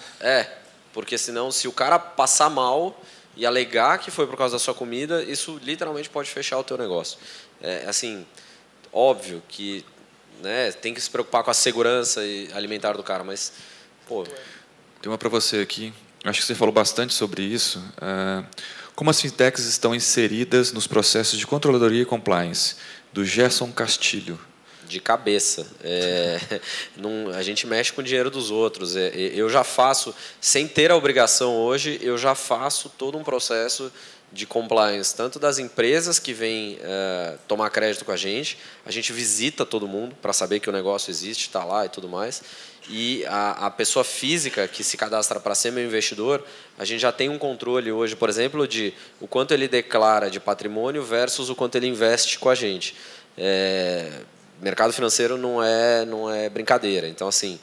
Porque senão, se o cara passar mal e alegar que foi por causa da sua comida, isso literalmente pode fechar o teu negócio. Assim, óbvio que, né, tem que se preocupar com a segurança alimentar do cara, mas, pô... Tem uma para você aqui. Acho que você falou bastante sobre isso. Como as fintechs estão inseridas nos processos de controladoria e compliance? Do Gerson Castilho. De cabeça. A gente mexe com o dinheiro dos outros. Eu já faço, sem ter a obrigação hoje, eu já faço todo um processo de compliance, tanto das empresas que vêm tomar crédito com a gente visita todo mundo para saber que o negócio existe, está lá e tudo mais, e a pessoa física que se cadastra para ser meu investidor, a gente já tem um controle hoje, por exemplo, de o quanto ele declara de patrimônio versus o quanto ele investe com a gente. Mercado financeiro não é brincadeira. Então, assim,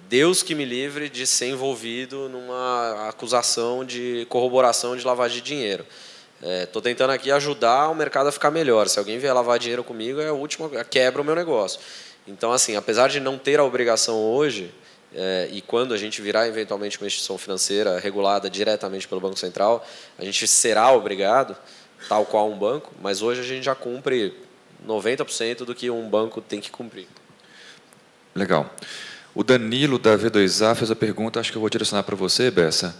Deus que me livre de ser envolvido numa acusação de corroboração de lavagem de dinheiro. Estou tentando aqui ajudar o mercado a ficar melhor. Se alguém vier lavar dinheiro comigo, é a última, quebra o meu negócio. Então, assim, apesar de não ter a obrigação hoje, e quando a gente virar eventualmente uma instituição financeira regulada diretamente pelo Banco Central, a gente será obrigado, tal qual um banco, mas hoje a gente já cumpre 90% do que um banco tem que cumprir. Legal. O Danilo, da V2A, fez a pergunta, acho que eu vou direcionar para você, Bessa.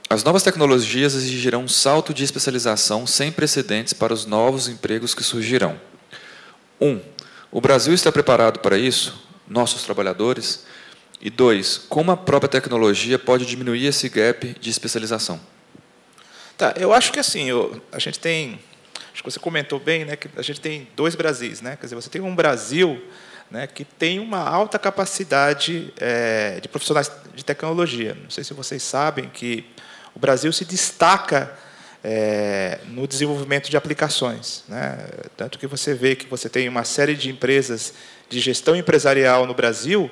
As novas tecnologias exigirão um salto de especialização sem precedentes para os novos empregos que surgirão. O Brasil está preparado para isso? Nossos trabalhadores? E 2, como a própria tecnologia pode diminuir esse gap de especialização? Tá, eu acho que assim, a gente tem... Acho que você comentou bem, né, que a gente tem 2 Brasis, né? Quer dizer, você tem um Brasil, né, que tem uma alta capacidade de profissionais de tecnologia. Não sei se vocês sabem que o Brasil se destaca no desenvolvimento de aplicações, né? Tanto que você vê que você tem uma série de empresas de gestão empresarial no Brasil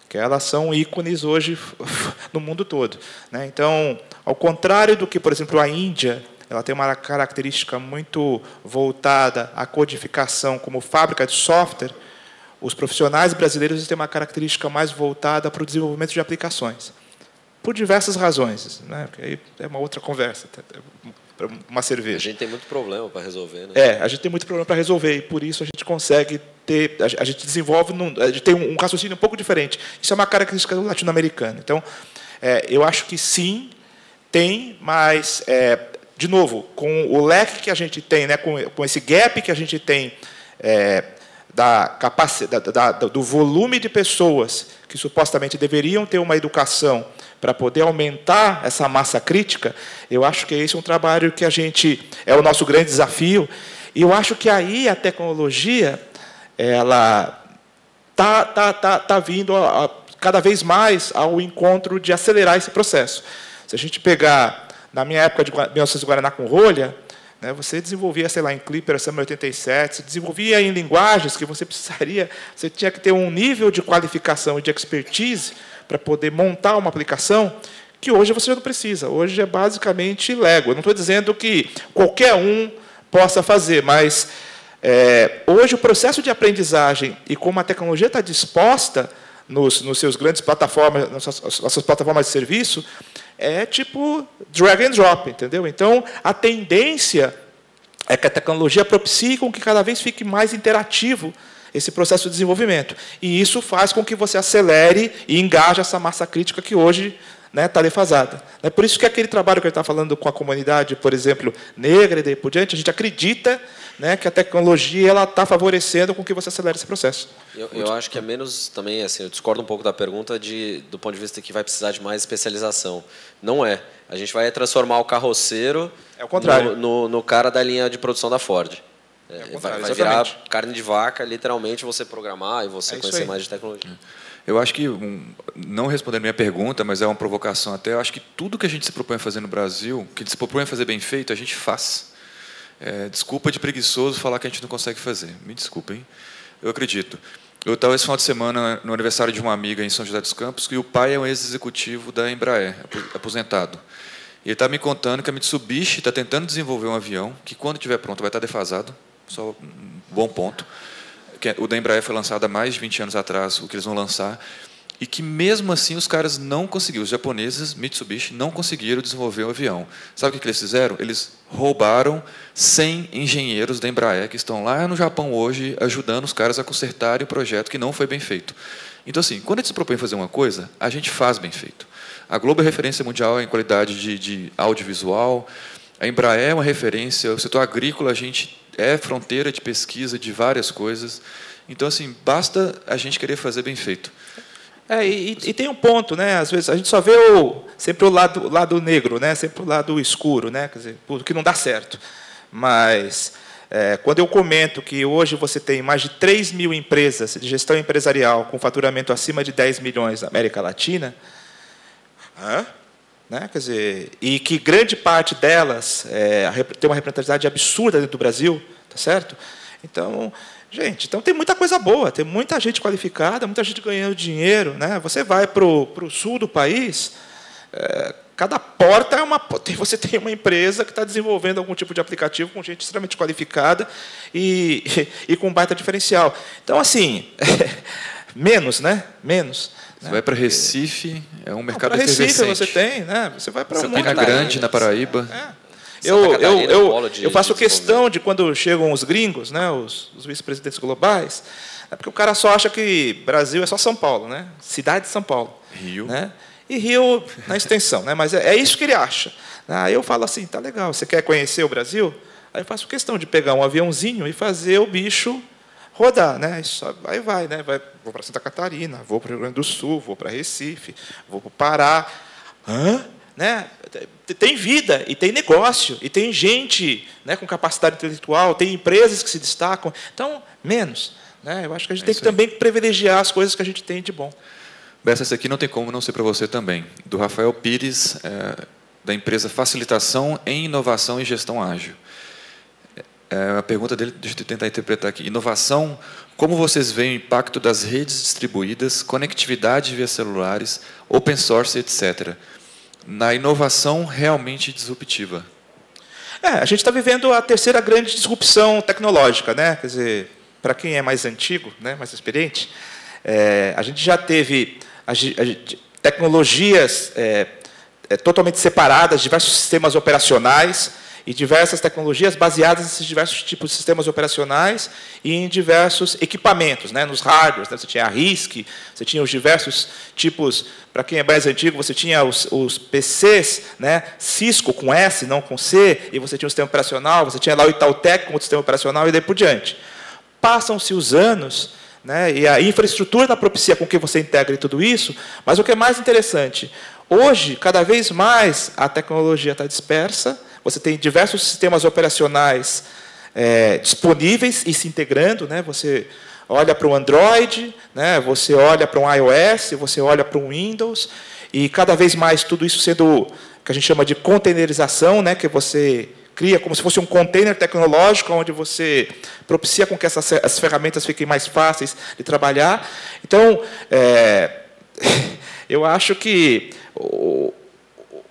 que elas são ícones hoje no mundo todo, né? Então, ao contrário do que, por exemplo, a Índia, ela tem uma característica muito voltada à codificação como fábrica de software, os profissionais brasileiros têm uma característica mais voltada para o desenvolvimento de aplicações, por diversas razões, né? Porque aí é uma outra conversa, uma cerveja. A gente tem muito problema para resolver, né? A gente tem muito problema para resolver, e por isso a gente consegue ter, a gente desenvolve, a gente tem um raciocínio um pouco diferente. Isso é uma característica do latino-americano. Então, eu acho que sim, tem, mas... de novo, com o leque que a gente tem, né, com esse gap que a gente tem do volume de pessoas que supostamente deveriam ter uma educação para poder aumentar essa massa crítica, eu acho que esse é um trabalho que é o nosso grande desafio. E eu acho que aí a tecnologia ela tá vindo cada vez mais ao encontro de acelerar esse processo. Se a gente pegar na minha época de 1900 Guaraná com rolha, né, você desenvolvia, sei lá, em Clipper, SM87, você desenvolvia em linguagens que você tinha que ter um nível de qualificação e de expertise para poder montar uma aplicação que hoje você já não precisa. Hoje é basicamente Lego. Eu não estou dizendo que qualquer um possa fazer, mas hoje o processo de aprendizagem e como a tecnologia está disposta nos seus grandes plataformas, nas suas plataformas de serviço, é tipo drag and drop, entendeu? Então, a tendência é que a tecnologia propicie com que cada vez fique mais interativo esse processo de desenvolvimento. E isso faz com que você acelere e engaje essa massa crítica que hoje está defasada. É por isso que aquele trabalho que ele está falando com a comunidade, por exemplo, negra e daí por diante, a gente acredita, né, que a tecnologia está favorecendo com que você acelere esse processo. Eu acho que é menos também, assim, eu discordo um pouco da pergunta do ponto de vista que vai precisar de mais especialização. Não é. A gente vai transformar o carroceiro no cara da linha de produção da Ford. Vai virar carne de vaca, literalmente, você programar e você conhecer mais de tecnologia. Eu acho que, não respondendo a minha pergunta, mas é uma provocação até, eu acho que tudo que a gente se propõe a fazer no Brasil, que se propõe a fazer bem feito, a gente faz. Desculpa de preguiçoso falar que a gente não consegue fazer. Me desculpem. Eu acredito. Eu estava esse final de semana no aniversário de uma amiga em São José dos Campos, e o pai é um ex-executivo da Embraer, aposentado. E ele está me contando que a Mitsubishi está tentando desenvolver um avião que, quando estiver pronto, vai estar defasado. Só um bom ponto. O da Embraer foi lançado há mais de 20 anos atrás, o que eles vão lançar, e que, mesmo assim, os caras não conseguiram, os japoneses, Mitsubishi, não conseguiram desenvolver o avião. Sabe o que eles fizeram? Eles roubaram 100 engenheiros da Embraer, que estão lá no Japão hoje, ajudando os caras a consertarem o projeto que não foi bem feito. Então, assim, quando a gente se propõe a fazer uma coisa, a gente faz bem feito. A Globo é referência mundial em qualidade de audiovisual, a Embraer é uma referência, o setor agrícola, a gente é fronteira de pesquisa de várias coisas. Então, assim, basta a gente querer fazer bem feito. E tem um ponto, né? Às vezes a gente só vê sempre o lado negro, né? Sempre o lado escuro, né? Quer dizer, o que não dá certo. Mas quando eu comento que hoje você tem mais de 3 mil empresas de gestão empresarial com faturamento acima de 10 milhões na América Latina, né? Quer dizer, e que grande parte delas tem uma representatividade absurda dentro do Brasil, tá certo? Então, gente, tem muita coisa boa, tem muita gente qualificada, muita gente ganhando dinheiro, né? Você vai para o sul do país, cada porta você tem uma empresa que está desenvolvendo algum tipo de aplicativo com gente extremamente qualificada e com baita diferencial. Então, assim, menos, né? Menos. Você vai para Recife, é um mercado efervescente. Recife você tem, né? Você vai para Campina Grande, na Paraíba. Eu faço questão de, quando chegam os gringos, né, os vice-presidentes globais, porque o cara só acha que Brasil é só São Paulo, né? Cidade de São Paulo. Rio. Né? E Rio na extensão, né? Mas é isso que ele acha. Aí eu falo assim, tá legal, você quer conhecer o Brasil? Aí eu faço questão de pegar um aviãozinho e fazer o bicho rodar, né? Aí vai, né? Vou para Santa Catarina, vou para o Rio Grande do Sul, vou para Recife, vou para o Pará. Né? Tem vida, e tem negócio, e tem gente, né, com capacidade intelectual, tem empresas que se destacam. Então, menos. Né? Eu acho que a gente tem que também privilegiar as coisas que a gente tem de bom. Bessa, essa aqui não tem como não ser para você também. Do Rafael Pires, da empresa Facilitação em Inovação e Gestão Ágil. A pergunta dele, deixa eu tentar interpretar aqui. Inovação, como vocês veem o impacto das redes distribuídas, conectividade via celulares, open source, etc., na inovação realmente disruptiva? A gente está vivendo a terceira grande disrupção tecnológica, né? Quer dizer, para quem é mais antigo, né, mais experiente, a gente já teve tecnologias totalmente separadas, diversos sistemas operacionais, e diversas tecnologias baseadas nesses diversos tipos de sistemas operacionais e em diversos equipamentos, né, nos hardwares. Né, você tinha a RISC, você tinha os diversos tipos, para quem é mais antigo, você tinha os PCs, né, Cisco com S, não com C, e você tinha o sistema operacional, você tinha lá o Itautec com o sistema operacional e daí por diante. Passam-se os anos, né, e a infraestrutura propicia com que você integre tudo isso, mas o que é mais interessante, hoje, cada vez mais, a tecnologia está dispersa, você tem diversos sistemas operacionais disponíveis e se integrando, né? Você olha para o Android, né? Você olha para um iOS, você olha para um Windows, e cada vez mais tudo isso sendo, que a gente chama de containerização, né? Que você cria como se fosse um container tecnológico, onde você propicia com que as ferramentas fiquem mais fáceis de trabalhar. Então, eu acho que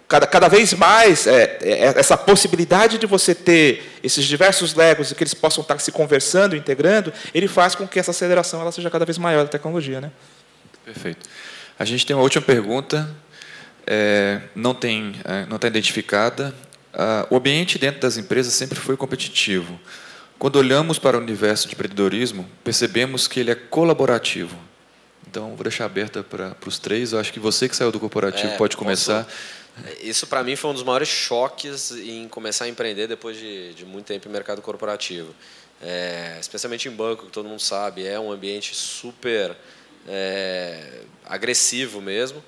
cada vez mais essa possibilidade de você ter esses diversos Legos e que eles possam estar se conversando, integrando, ele faz com que essa aceleração ela seja cada vez maior da tecnologia, né? Perfeito. A gente tem uma última pergunta, não está identificada. O ambiente dentro das empresas sempre foi competitivo. Quando olhamos para o universo de empreendedorismo, percebemos que ele é colaborativo. Então, vou deixar aberta para os três. Eu acho que você que saiu do corporativo pode começar. Isso, para mim, foi um dos maiores choques em começar a empreender depois de muito tempo em mercado corporativo. Especialmente em banco, que todo mundo sabe, é um ambiente super agressivo mesmo.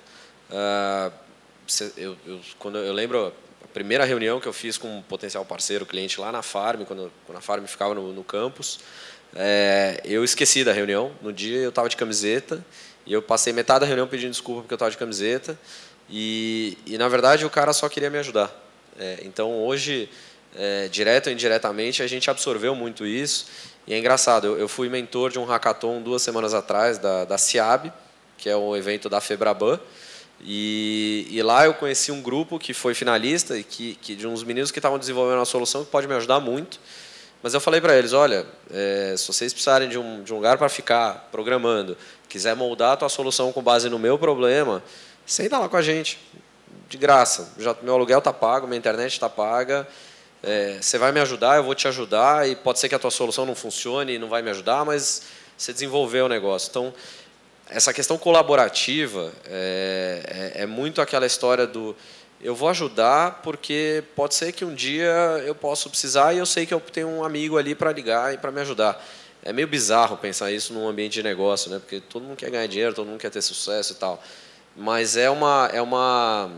Quando eu lembro a primeira reunião que eu fiz com um potencial parceiro, cliente lá na Farm, quando a Farm ficava no campus, eu esqueci da reunião. No dia eu estava de camiseta e eu passei metade da reunião pedindo desculpa porque eu estava de camiseta. E, na verdade, o cara só queria me ajudar. Então, hoje, direto ou indiretamente, a gente absorveu muito isso. E é engraçado, eu fui mentor de um hackathon 2 semanas atrás, da CIAB, que é um evento da Febraban. E lá eu conheci um grupo que foi finalista, e de uns meninos que estavam desenvolvendo uma solução que pode me ajudar muito. Mas eu falei para eles, olha, se vocês precisarem de um lugar para ficar programando, quiser moldar a tua solução com base no meu problema, senta lá com a gente, de graça. Meu aluguel está pago, minha internet está paga. Você vai me ajudar, eu vou te ajudar. E pode ser que a tua solução não funcione e não vai me ajudar, mas você desenvolveu o negócio. Então, essa questão colaborativa é muito aquela história do eu vou ajudar porque pode ser que um dia eu possa precisar e eu sei que eu tenho um amigo ali para ligar e para me ajudar. é meio bizarro pensar isso num ambiente de negócio, né? Porque todo mundo quer ganhar dinheiro, todo mundo quer ter sucesso e tal. Mas é uma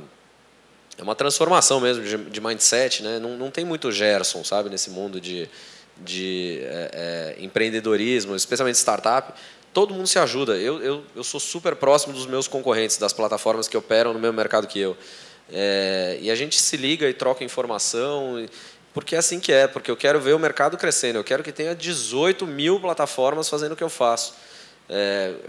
transformação mesmo de mindset, né? Não tem muito Gerson, sabe, nesse mundo de empreendedorismo, especialmente startup. Todo mundo se ajuda. Eu sou super próximo dos meus concorrentes, das plataformas que operam no mesmo mercado que eu. E a gente se liga e troca informação, porque é assim que é, porque eu quero ver o mercado crescendo, eu quero que tenha 18 mil plataformas fazendo o que eu faço.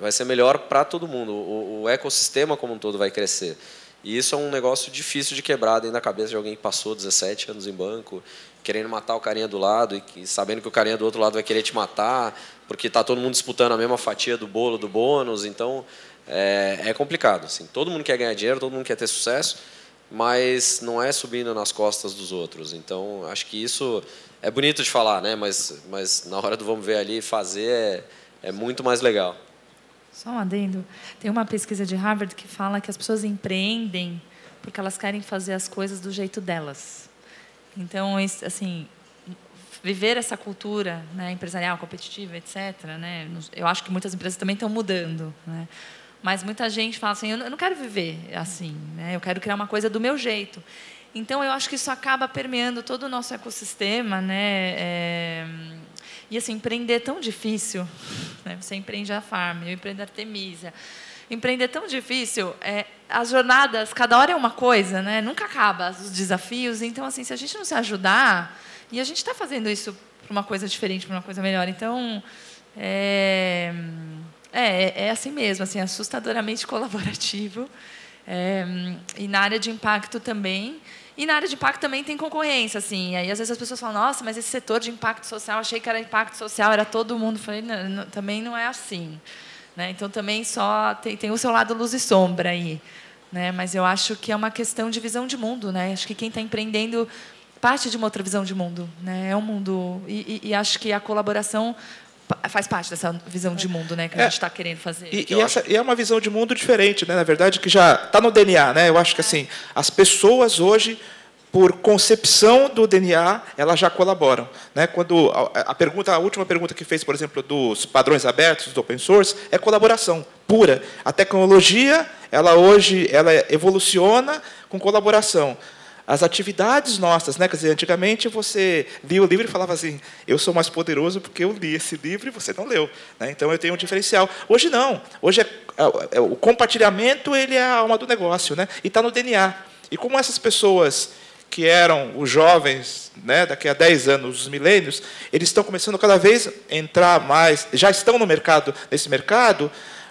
Vai ser melhor para todo mundo, o ecossistema como um todo vai crescer. E isso é um negócio difícil de quebrar dentro da cabeça de alguém que passou 17 anos em banco, querendo matar o carinha do lado e sabendo que o carinha do outro lado vai querer te matar, porque está todo mundo disputando a mesma fatia do bolo, do bônus. Então, é complicado. Assim, todo mundo quer ganhar dinheiro, todo mundo quer ter sucesso, mas não é subindo nas costas dos outros. Então, acho que isso é bonito de falar, né? Mas na hora do vamos ver ali, fazer é muito mais legal. Só um adendo. Tem uma pesquisa de Harvard que fala que as pessoas empreendem porque elas querem fazer as coisas do jeito delas. Então, assim, viver essa cultura, né, empresarial, competitiva, etc., né, eu acho que muitas empresas também estão mudando, né? Mas muita gente fala assim, eu não quero viver assim, né? Eu quero criar uma coisa do meu jeito. Então, eu acho que isso acaba permeando todo o nosso ecossistema, né? E, assim, empreender é tão difícil. Né? Você empreende a Farm, eu empreendo a Artemisia. Empreender é tão difícil. As jornadas, cada hora é uma coisa, né? Nunca acaba os desafios. Então, assim, se a gente não se ajudar... E a gente está fazendo isso para uma coisa diferente, para uma coisa melhor. Então, é assim mesmo, assim, assustadoramente colaborativo. E na área de impacto também. E na área de impacto também tem concorrência, assim. Aí às vezes as pessoas falam, nossa, mas esse setor de impacto social, achei que era impacto social, era todo mundo. Eu falei, não, também não é assim. Né? Então também só tem o seu lado luz e sombra aí. Né? Mas eu acho que é uma questão de visão de mundo. Né? Acho que quem está empreendendo parte de uma outra visão de mundo. Né? É um mundo... E acho que a colaboração faz parte dessa visão de mundo, né, que a gente está querendo fazer. E é uma visão de mundo diferente, né, na verdade, que já está no DNA. Né? Eu acho que assim, as pessoas hoje, por concepção do DNA, elas já colaboram. Né? Quando a última pergunta que fez, por exemplo, dos padrões abertos, do open source, é colaboração pura. A tecnologia, hoje evoluciona com colaboração. As atividades nossas, né? Quer dizer, antigamente você lia o livro e falava assim, eu sou mais poderoso porque eu li esse livro e você não leu. Né? Então, eu tenho um diferencial. Hoje, não. Hoje, o compartilhamento ele é a alma do negócio, né? E está no DNA. E como essas pessoas que eram os jovens, né, daqui a 10 anos, os milênios, eles estão começando cada vez a entrar mais, já estão no mercado, nesse mercado,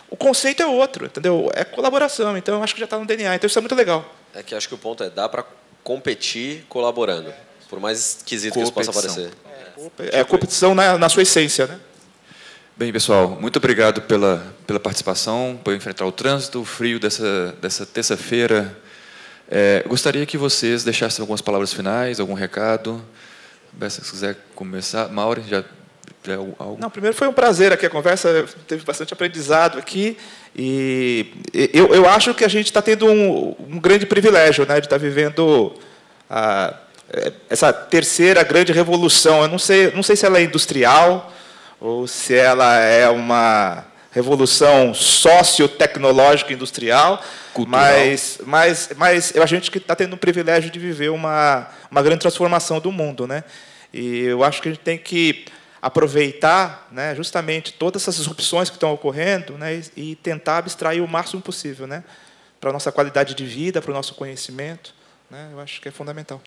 o conceito é outro, entendeu? É colaboração. Então, eu acho que já está no DNA. Então, isso é muito legal. É que acho que o ponto dá para competir colaborando, por mais esquisito que isso possa parecer. É competição na sua essência, né? Bem, pessoal, muito obrigado pela participação, por enfrentar o trânsito, o frio dessa terça-feira. Gostaria que vocês deixassem algumas palavras finais, algum recado. Se quiser começar. Mauri, já algo? Não, primeiro foi um prazer aqui a conversa, teve bastante aprendizado aqui. E eu acho que a gente está tendo um grande privilégio, né, de estar vivendo essa terceira grande revolução. Eu não sei se ela é industrial ou se ela é uma revolução sociotecnológica industrial, mas a gente que está tendo o privilégio de viver uma grande transformação do mundo, né? E eu acho que a gente tem que aproveitar, né, justamente todas essas opções que estão ocorrendo, né, e tentar abstrair o máximo possível, né, para a nossa qualidade de vida, para o nosso conhecimento. Né, eu acho que é fundamental.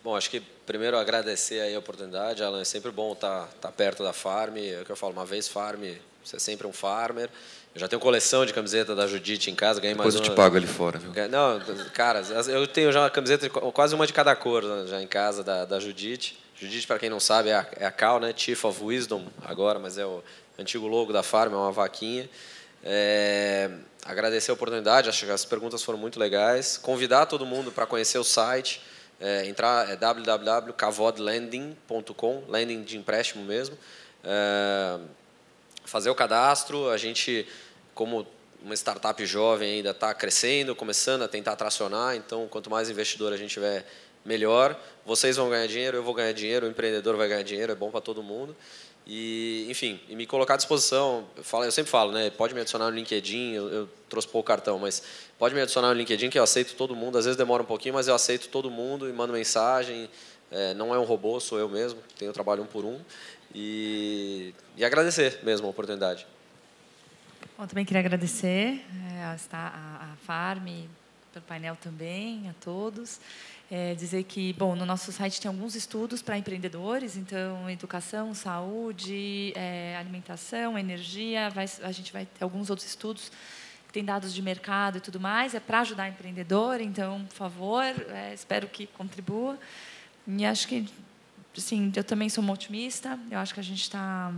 Bom, acho que primeiro agradecer aí a oportunidade, Alan. É sempre bom estar perto da Farm. É o que eu falo, uma vez Farm, você é sempre um farmer. Eu já tenho coleção de camiseta da Judite em casa, ganhei mais uma. Depois eu te pago ali fora, viu? Não, cara, eu tenho já uma camiseta, quase uma de cada cor, né, já em casa da Judite. Judite, para quem não sabe, é a Cal, né? Chief of Wisdom agora, mas é o antigo logo da Farm, é uma vaquinha. Agradecer a oportunidade, acho que as perguntas foram muito legais. Convidar todo mundo para conhecer o site, entrar www.cavodlending.com, lending de empréstimo mesmo. Fazer o cadastro, a gente, como uma startup jovem, ainda está crescendo, começando a tentar tracionar, então, quanto mais investidor a gente tiver, melhor. Vocês vão ganhar dinheiro, eu vou ganhar dinheiro, o empreendedor vai ganhar dinheiro, é bom para todo mundo. E, enfim, e me colocar à disposição. Eu sempre falo, né? Pode me adicionar no LinkedIn, eu trouxe pouco cartão, mas pode me adicionar no LinkedIn, que eu aceito todo mundo. Às vezes demora um pouquinho, mas eu aceito todo mundo e mando mensagem. Não é um robô, sou eu mesmo, tenho trabalho 1 por 1. E agradecer mesmo a oportunidade. Bom, também queria agradecer a Farm, pelo painel também, a todos. Dizer que, bom, no nosso site tem alguns estudos para empreendedores, então, educação, saúde, alimentação, energia, a gente vai ter alguns outros estudos que têm dados de mercado e tudo mais, para ajudar empreendedor, então, por favor, espero que contribua. E acho que, assim, eu também sou uma otimista, eu acho que a gente está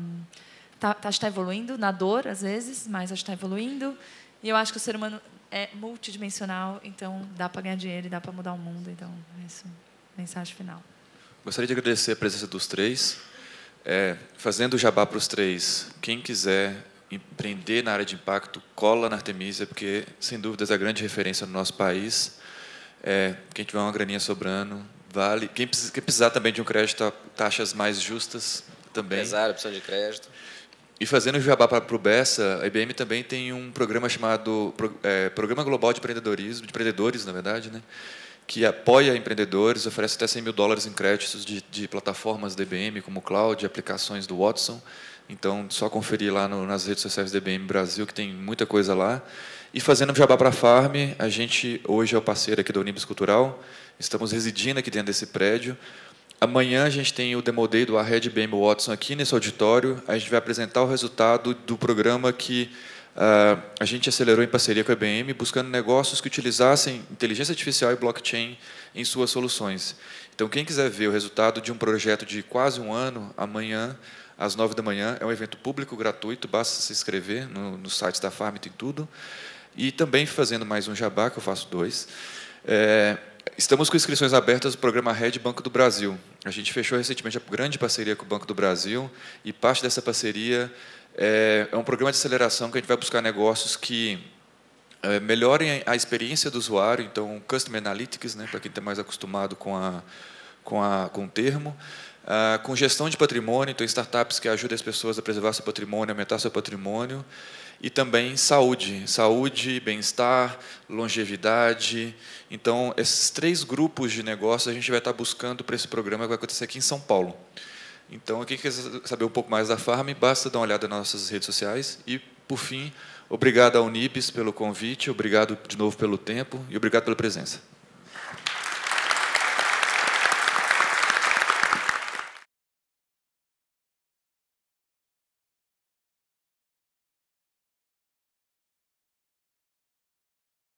evoluindo, na dor, às vezes, mas acho que está evoluindo, e eu acho que o ser humano é multidimensional, então dá para ganhar dinheiro e dá para mudar o mundo. Então, é isso, mensagem final. Gostaria de agradecer a presença dos três. Fazendo o jabá para os três, quem quiser empreender na área de impacto, cola na Artemisia, porque, sem dúvidas, é a grande referência no nosso país. Quem tiver uma graninha sobrando, vale. Quem precisar também de um crédito, taxas mais justas também. Empresário, precisando de crédito. E fazendo o jabá para o Bessa, a IBM também tem um programa chamado Programa Global de Empreendedorismo, de empreendedores, na verdade, né, que apoia empreendedores, oferece até $100 mil em créditos de plataformas da IBM, como cloud, aplicações do Watson. Então, só conferir lá nas redes sociais da IBM Brasil, que tem muita coisa lá. E fazendo o jabá para a Farm, a gente hoje é o parceiro aqui da Unibis Cultural, estamos residindo aqui dentro desse prédio. Amanhã a gente tem o Demo Day do Arred IBM Watson aqui nesse auditório. A gente vai apresentar o resultado do programa que a gente acelerou em parceria com a IBM, buscando negócios que utilizassem inteligência artificial e blockchain em suas soluções. Então, quem quiser ver o resultado de um projeto de quase 1 ano, amanhã, às 9 da manhã, é um evento público gratuito, basta se inscrever no site da Farm, tem tudo. E também, fazendo mais um jabá, que eu faço 2, estamos com inscrições abertas do programa Red Banco do Brasil. A gente fechou recentemente a grande parceria com o Banco do Brasil e parte dessa parceria é um programa de aceleração que a gente vai buscar negócios que melhorem a experiência do usuário, então Customer Analytics, né, para quem está mais acostumado com o termo, com gestão de patrimônio, então startups que ajudam as pessoas a preservar seu patrimônio, aumentar seu patrimônio, e também saúde, bem-estar, longevidade. Então, esses 3 grupos de negócios a gente vai estar buscando para esse programa que vai acontecer aqui em São Paulo. Então, quem quer saber um pouco mais da Farm, basta dar uma olhada nas nossas redes sociais. E, por fim, obrigado à Unibis pelo convite, obrigado de novo pelo tempo e obrigado pela presença.